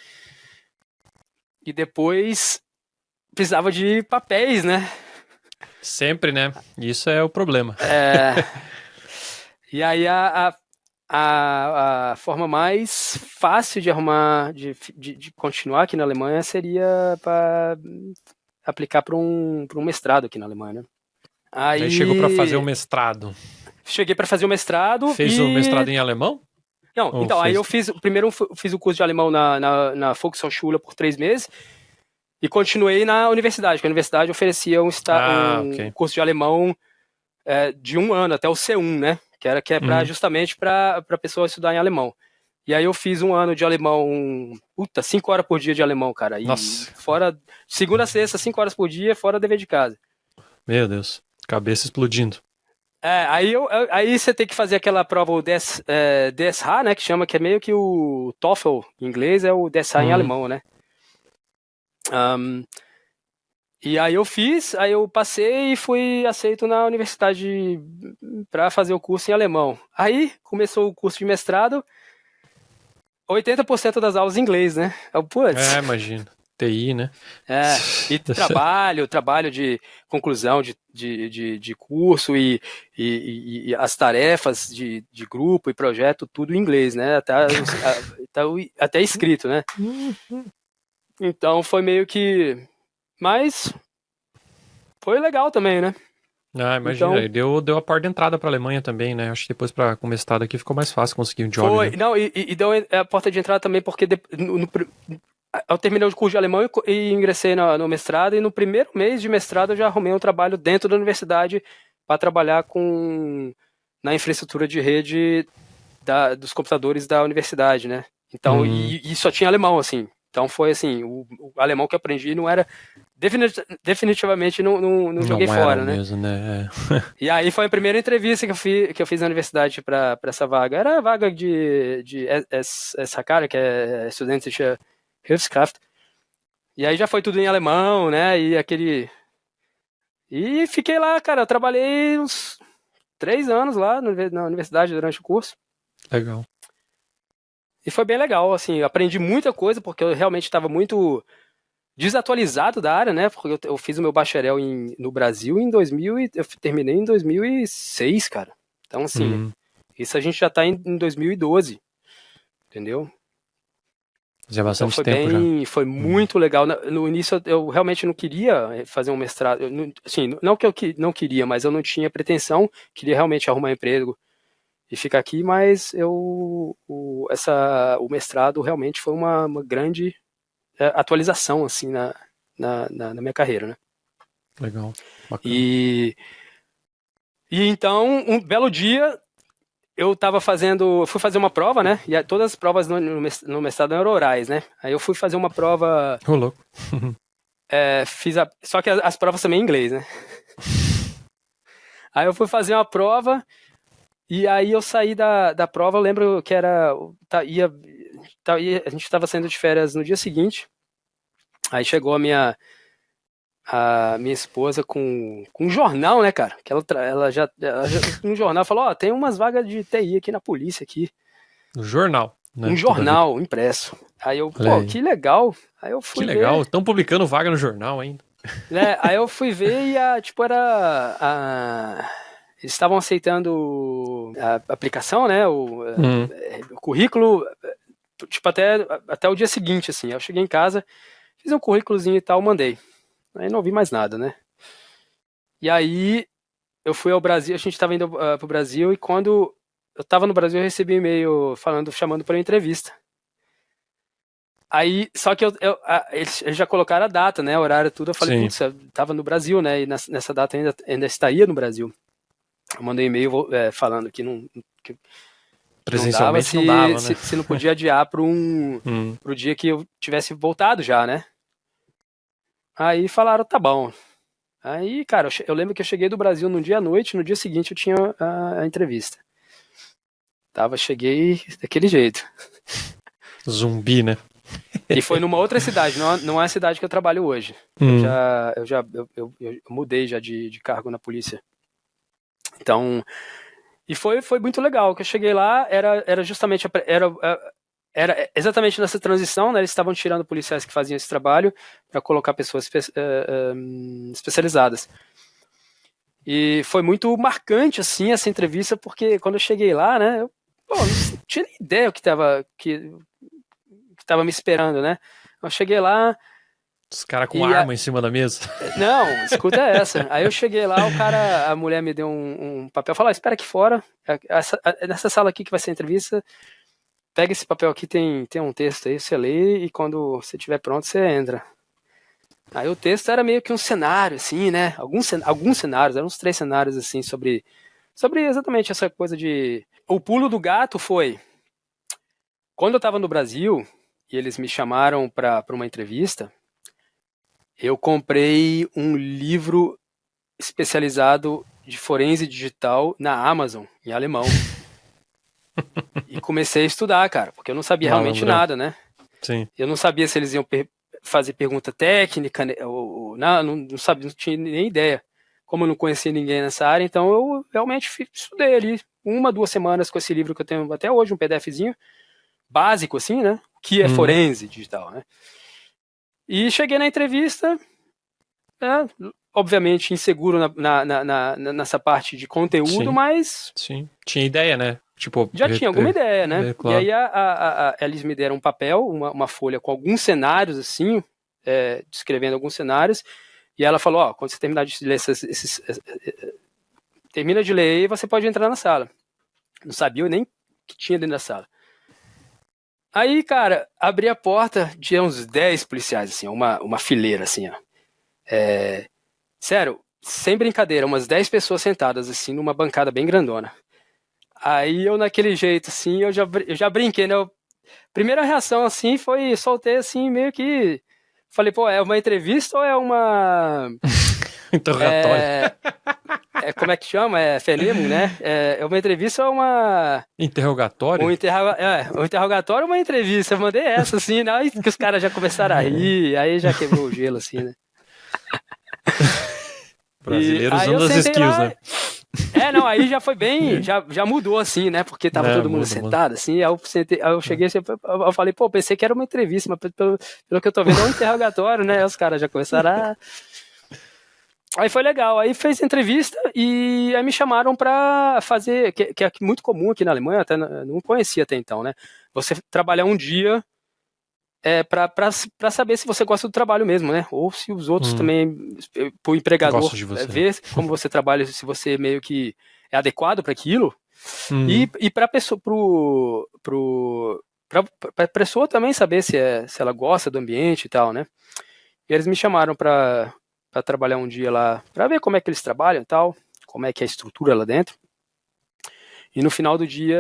E depois precisava de papéis, né? Sempre, né? Isso é o problema. E aí a forma mais fácil de arrumar, de continuar aqui na Alemanha seria para aplicar para um mestrado aqui na Alemanha, né? Aí chegou para fazer o mestrado. Cheguei para fazer o mestrado. Fez o mestrado em alemão? Não, Ou então, fez... aí eu fiz o curso de alemão na Volkshochschule por 3 meses e continuei na universidade, porque a universidade oferecia um curso de alemão de 1 ano, até o C1, né? Que é justamente para a pessoa estudar em alemão. E aí eu fiz 1 ano de alemão, 5 horas por dia de alemão, cara. E nossa. Fora, segunda a sexta, 5 horas por dia, fora dever de casa. Meu Deus, cabeça explodindo. Aí você tem que fazer aquela prova, o DSH, né, que é meio que o TOEFL em inglês, é o DSH em alemão, né? E aí eu passei e fui aceito na universidade para fazer o curso em alemão. Aí começou o curso de mestrado, 80% das aulas em inglês, né? Putz. Imagino. TI, né? E trabalho de conclusão de curso e as tarefas de grupo e projeto, tudo em inglês, né? Até escrito, né? Então foi meio que... Mas foi legal também, né? Imagina, então, deu a porta de entrada para a Alemanha também, né? Acho que depois para o mestrado aqui ficou mais fácil conseguir um job. Foi, né? não, e deu a porta de entrada também porque eu terminei o curso de alemão e ingressei no mestrado, e no primeiro mês de mestrado eu já arrumei um trabalho dentro da universidade para trabalhar na infraestrutura de rede dos computadores da universidade, né? Então, e só tinha alemão, assim. Então foi assim, o alemão que eu aprendi não era... Definitivamente não joguei fora, né? Mesmo, né? E aí foi a primeira entrevista que eu fiz na universidade para essa vaga. Era a vaga de essa cara, que é Studentische Hilfskraft. E aí já foi tudo em alemão, né? E fiquei lá, cara. Eu trabalhei uns 3 anos lá na universidade durante o curso. Legal. E foi bem legal, assim. Eu aprendi muita coisa, porque eu realmente estava muito desatualizado da área, né? Porque eu fiz o meu bacharel no Brasil eu terminei em 2006, cara. Então, assim, isso a gente já tá em 2012, entendeu? Já bastante tempo já. Foi muito legal. No início eu realmente não queria fazer um mestrado, assim, não que eu não queria, mas eu não tinha pretensão, queria realmente arrumar emprego e ficar aqui, mas o mestrado realmente foi uma grande atualização, assim, na minha carreira, né? Legal, bacana. E então, um belo dia, eu fui fazer uma prova, né? E todas as provas no mestrado eram orais, né? Aí eu fui fazer uma prova... Louco. Só que as provas também em inglês, né? Aí eu fui fazer uma prova, e aí eu saí da prova, eu lembro que era... a gente estava saindo de férias no dia seguinte, aí chegou a minha esposa com um jornal, né, cara? Que ela já no jornal falou, tem umas vagas de TI aqui na polícia aqui. Um jornal, né? Um jornal impresso. Aí eu, que legal. Aí eu fui ver. Que legal, estão publicando vaga no jornal ainda. Aí eu fui ver e eles estavam aceitando a aplicação, né? O currículo, tipo, até o dia seguinte, assim. Eu cheguei em casa, fiz um currículozinho e tal, mandei. Aí não vi mais nada, né? E aí eu fui ao Brasil, a gente estava indo pro Brasil, e quando eu estava no Brasil eu recebi um e-mail chamando para uma entrevista. Aí, só que eles já colocaram a data, né? O horário, tudo. Eu falei, putz, eu tava no Brasil, né? E nessa data ainda estaria no Brasil. Eu mandei um e-mail falando que não... Presencialmente não dava, né? Se não podia adiar pro dia que eu tivesse voltado já, né? Aí falaram, tá bom. Aí, cara, eu lembro que eu cheguei do Brasil num dia à noite, no dia seguinte eu tinha a entrevista. Cheguei daquele jeito. Zumbi, né? E foi numa outra cidade, não é a cidade que eu trabalho hoje. Eu mudei já de cargo na polícia. Então, e foi muito legal, que eu cheguei lá, era justamente, era exatamente nessa transição, né? Eles estavam tirando policiais que faziam esse trabalho para colocar pessoas especializadas. E foi muito marcante, assim, essa entrevista, porque quando eu cheguei lá, né, eu não tinha nem ideia o que tava me esperando, né? Eu cheguei lá... Os caras com arma em cima da mesa. Não, escuta essa. Aí eu cheguei lá, a mulher me deu um papel, falou, espera aqui fora, nessa sala aqui que vai ser a entrevista, pega esse papel aqui, tem um texto aí, você lê, e quando você estiver pronto, você entra. Aí o texto era meio que um cenário, assim, né? Alguns cenários, eram uns 3 cenários, assim, sobre exatamente essa coisa de... O pulo do gato foi... Quando eu tava no Brasil, e eles me chamaram para uma entrevista, eu comprei um livro especializado de forense digital na Amazon, em alemão. E comecei a estudar, cara, porque eu não sabia realmente nada, né? Sim. Eu não sabia se eles iam fazer pergunta técnica, ou não sabia, não tinha nem ideia. Como eu não conhecia ninguém nessa área, então eu realmente estudei ali 1, 2 semanas com esse livro que eu tenho até hoje, um PDFzinho básico, assim, né? Que é forense digital, né? E cheguei na entrevista, obviamente inseguro nessa parte de conteúdo, sim, mas... Sim, tinha ideia, né? Tipo, já tinha alguma ideia, né? Claro. E aí eles me deram um papel, uma folha com alguns cenários, assim, descrevendo alguns cenários, e ela falou, quando você terminar de ler termina de ler e você pode entrar na sala. Não sabia nem o que tinha dentro da sala. Aí, cara, abri a porta, tinha uns 10 policiais, assim, uma fileira, assim, ó. Sério, sem brincadeira, umas 10 pessoas sentadas, assim, numa bancada bem grandona. Aí eu, naquele jeito, assim, eu já brinquei, né? Primeira reação, assim, foi, soltei, assim, meio que... Falei, pô, é uma entrevista ou é uma... Interrogatório. Como é que chama? É FENEMO, né? É uma entrevista ou uma... Interrogatório? Um interrogatório ou uma entrevista? Eu mandei essa, assim, né? Aí que os caras já começaram a rir, aí já quebrou o gelo, assim, né? Brasileiro usando as skills, lá, né? Não, aí já foi bem, já mudou, assim, né? Porque tava todo mundo sentado, assim, aí eu cheguei, assim, eu falei, pô, pensei que era uma entrevista, mas pelo que eu tô vendo é um interrogatório, né? Aí os caras já começaram a... Aí foi legal, aí fez entrevista e aí me chamaram pra fazer, que é muito comum aqui na Alemanha, até não conhecia até então, né? Você trabalhar um dia pra saber se você gosta do trabalho mesmo, né? Ou se os outros também, pro empregador, ver como você trabalha, se você meio que é adequado para aquilo. E pra pessoa, pra pessoa também saber se ela gosta do ambiente e tal, né? E eles me chamaram pra trabalhar um dia lá, pra ver como é que eles trabalham e tal, como é que é a estrutura lá dentro. E no final do dia,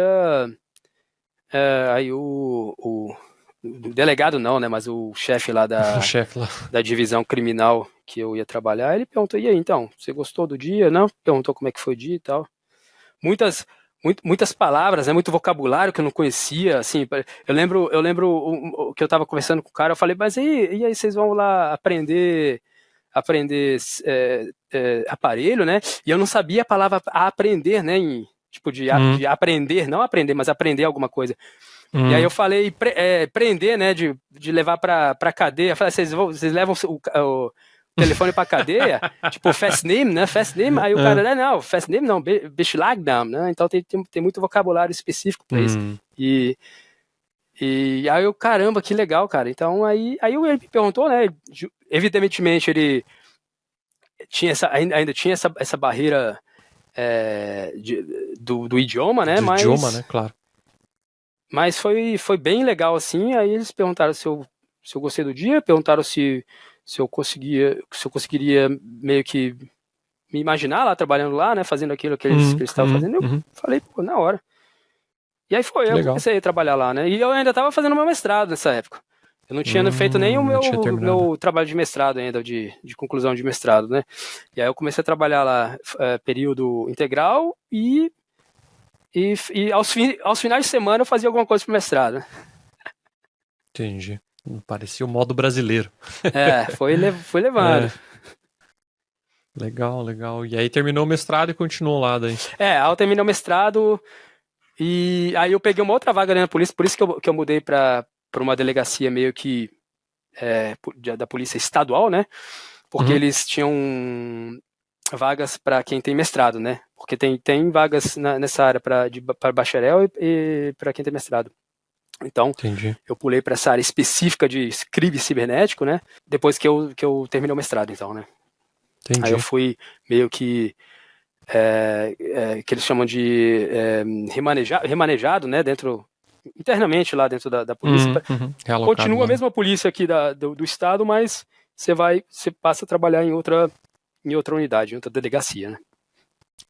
aí o delegado não, né, mas o chefe lá da divisão criminal que eu ia trabalhar, ele perguntou, e aí, então, você gostou do dia? Não? Perguntou como é que foi o dia e tal. Muitas palavras, né, muito vocabulário que eu não conhecia, assim, eu lembro que eu tava conversando com o cara, eu falei, mas e aí vocês vão lá aprender aparelho, né, e eu não sabia a palavra aprender, né, tipo de aprender, não aprender, mas aprender alguma coisa. E aí eu falei, prender, né, de levar pra cadeia. Eu falei, vocês levam o telefone pra cadeia? Tipo, fast name, né, fast name. Aí o cara, não, fast name não, beschlagnahmt, né, então tem muito vocabulário específico pra isso. E aí eu, caramba, que legal, cara. Então aí ele me perguntou, né, evidentemente ele tinha ainda tinha essa barreira do idioma, né, mas... idioma, né, claro. Mas foi bem legal, assim. Aí eles perguntaram se eu gostei do dia, perguntaram se eu conseguiria meio que me imaginar lá, trabalhando lá, né, fazendo aquilo que eles estavam fazendo. Eu falei, pô, na hora. E aí eu comecei a trabalhar lá, né, e eu ainda estava fazendo meu mestrado nessa época. Eu não tinha feito nem o meu trabalho de mestrado ainda, de conclusão de mestrado, né. E aí eu comecei a trabalhar lá período integral e aos finais de semana eu fazia alguma coisa pro mestrado. Entendi. Parecia o modo brasileiro. Foi levando. Legal. E aí terminou o mestrado e continuou lá daí. Aí eu terminei o mestrado e aí eu peguei uma outra vaga na polícia, por isso que eu mudei pra uma delegacia meio que da polícia estadual, né? Porque eles tinham vagas para quem tem mestrado, né? Porque tem vagas nessa área para bacharel e para quem tem mestrado. Então, Entendi. Eu pulei para essa área específica de scribe cibernético, né? Depois que eu terminei o mestrado, então, né? Entendi. Aí eu fui meio que que eles chamam de remanejado, né? Internamente lá dentro da polícia. Continua a mesma polícia aqui do estado, mas você passa a trabalhar em outra unidade, em outra delegacia, né?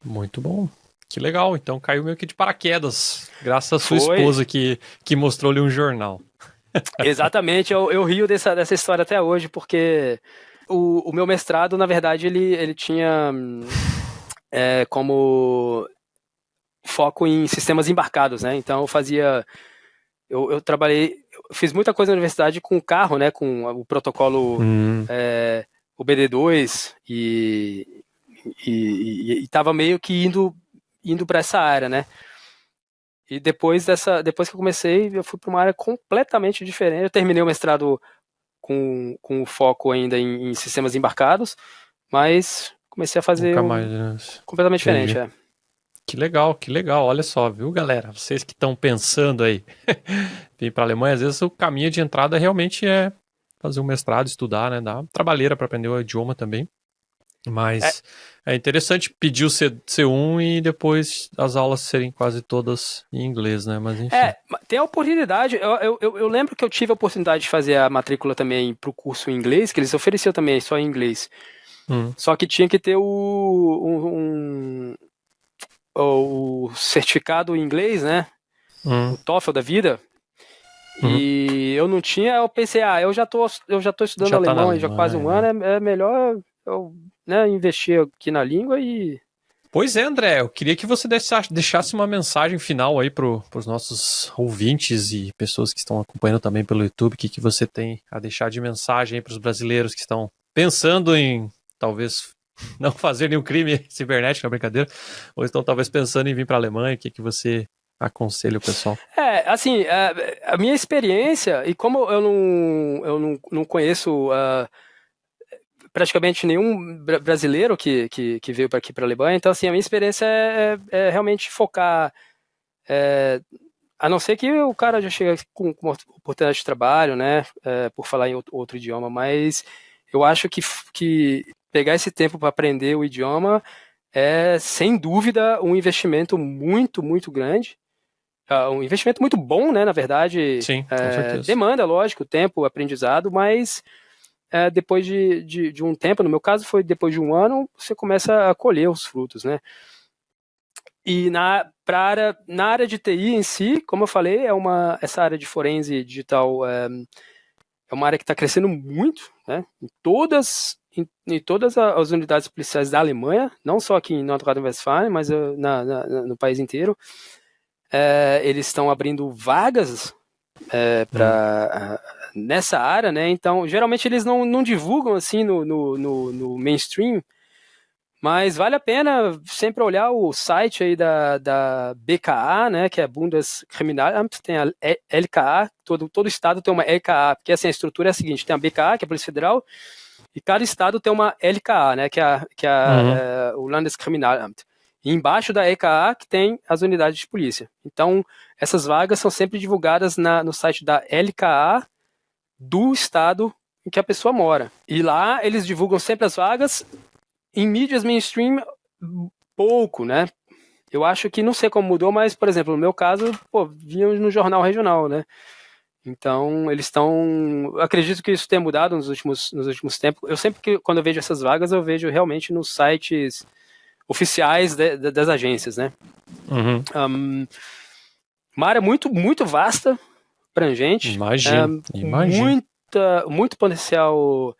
Muito bom. Que legal, então caiu meio que de paraquedas, graças à sua esposa que mostrou-lhe um jornal. Exatamente, eu rio dessa história até hoje, porque o meu mestrado, na verdade, ele tinha como foco em sistemas embarcados, né? Então eu fiz muita coisa na universidade com o carro, né? Com o protocolo o BD2 e estava meio que indo para essa área, né? E depois que eu comecei, eu fui para uma área completamente diferente. Eu terminei o mestrado com foco ainda em sistemas embarcados, mas comecei a fazer completamente diferente. Que legal. Olha só, viu, galera? Vocês que estão pensando aí vir para a Alemanha, às vezes o caminho de entrada realmente é fazer um mestrado, estudar, né? Dar uma trabalheira para aprender o idioma também. Mas é interessante pedir o C1 e depois as aulas serem quase todas em inglês, né? Mas enfim. Tem a oportunidade. Eu lembro que eu tive a oportunidade de fazer a matrícula também para o curso em inglês, que eles ofereciam também só em inglês. Só que tinha que ter o certificado em inglês, né? O TOEFL da vida. E eu não tinha, eu pensei, eu já tô estudando alemão já quase um ano, é melhor eu investir aqui na língua e... Pois é, André, eu queria que você deixasse uma mensagem final aí para os nossos ouvintes e pessoas que estão acompanhando também pelo YouTube, o que você tem a deixar de mensagem aí para os brasileiros que estão pensando em, talvez, não fazer nenhum crime cibernético, é brincadeira, ou estão talvez pensando em vir para a Alemanha, o que você aconselha o pessoal? Assim, a minha experiência, e como eu não conheço praticamente nenhum brasileiro que veio para aqui para a Alemanha, então assim, a minha experiência é realmente focar, a não ser que o cara já chega com uma oportunidade de trabalho, né, por falar em outro idioma, mas eu acho que pegar esse tempo para aprender o idioma é, sem dúvida, um investimento muito, muito grande. Um investimento muito bom, né, na verdade. Sim, com certeza. Demanda, lógico, tempo, aprendizado, mas depois de um tempo, no meu caso foi depois de um ano, você começa a colher os frutos, né? E na área de TI em si, como eu falei, essa área de forense digital é uma área que está crescendo muito, né? Em todas as unidades policiais da Alemanha, não só aqui em Nordrhein-Westfalen, mas no país inteiro. Eles estão abrindo vagas nessa área, né? Então, geralmente eles não divulgam assim no mainstream, mas vale a pena sempre olhar o site aí da BKA, né? Que é Bundeskriminalamt, tem a LKA, todo estado tem uma LKA, porque assim, a estrutura é a seguinte: tem a BKA, que é a Polícia Federal, e cada estado tem uma LKA, né? Que é o Landeskriminalamt. E embaixo da EKA que tem as unidades de polícia. Então, essas vagas são sempre divulgadas no site da LKA do estado em que a pessoa mora. E lá eles divulgam sempre as vagas. Em mídias mainstream, pouco, né? Eu acho que, não sei como mudou, mas, por exemplo, no meu caso, vinham no jornal regional, né? Então, eles estão... Acredito que isso tenha mudado nos últimos tempos. Eu sempre quando eu vejo essas vagas, eu vejo realmente nos sites oficiais das agências, né? Uma área muito, muito vasta, abrangente. Imagino. Muito potencial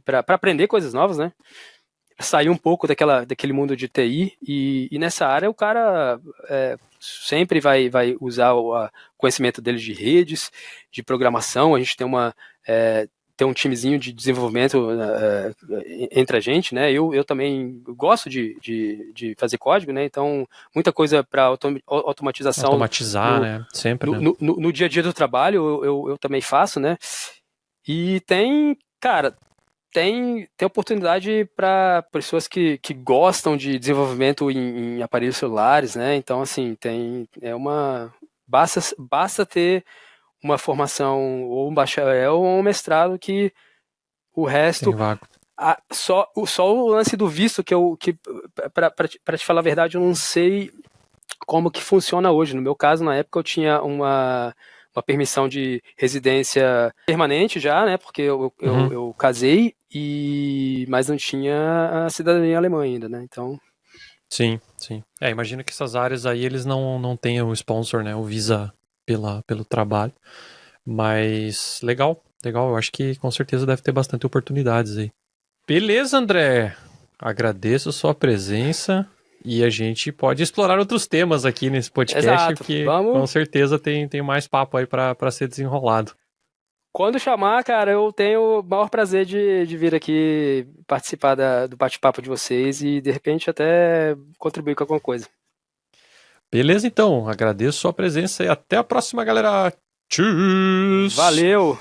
para aprender coisas novas, né? Sair um pouco daquele mundo de TI e nessa área o cara sempre vai usar o conhecimento dele de redes, de programação. A gente tem um timezinho de desenvolvimento entre a gente, né? Eu também gosto de fazer código, né? Então, muita coisa para automatização. Automatizar, né? Sempre. No dia a dia do trabalho, eu também faço, né? E tem, cara, tem oportunidade para pessoas que gostam de desenvolvimento em aparelhos celulares, né? Então, assim, basta ter uma formação ou um bacharel ou um mestrado que o resto... Só o lance do visto para te falar a verdade, eu não sei como que funciona hoje. No meu caso, na época, eu tinha uma permissão de residência permanente já, né? Porque eu casei, mas não tinha a cidadania alemã ainda, né? Então... Sim. Imagino que essas áreas aí, eles não tenham o sponsor, né? O visa pelo trabalho. Mas legal. Eu acho que com certeza deve ter bastante oportunidades aí. Beleza, André. Agradeço a sua presença e a gente pode explorar outros temas aqui nesse podcast. Exato. Porque com certeza tem mais papo aí para ser desenrolado. Quando chamar, cara, eu tenho o maior prazer de vir aqui participar do bate-papo de vocês e de repente até contribuir com alguma coisa. Beleza, então. Agradeço a sua presença e até a próxima, galera. Tchau! Valeu!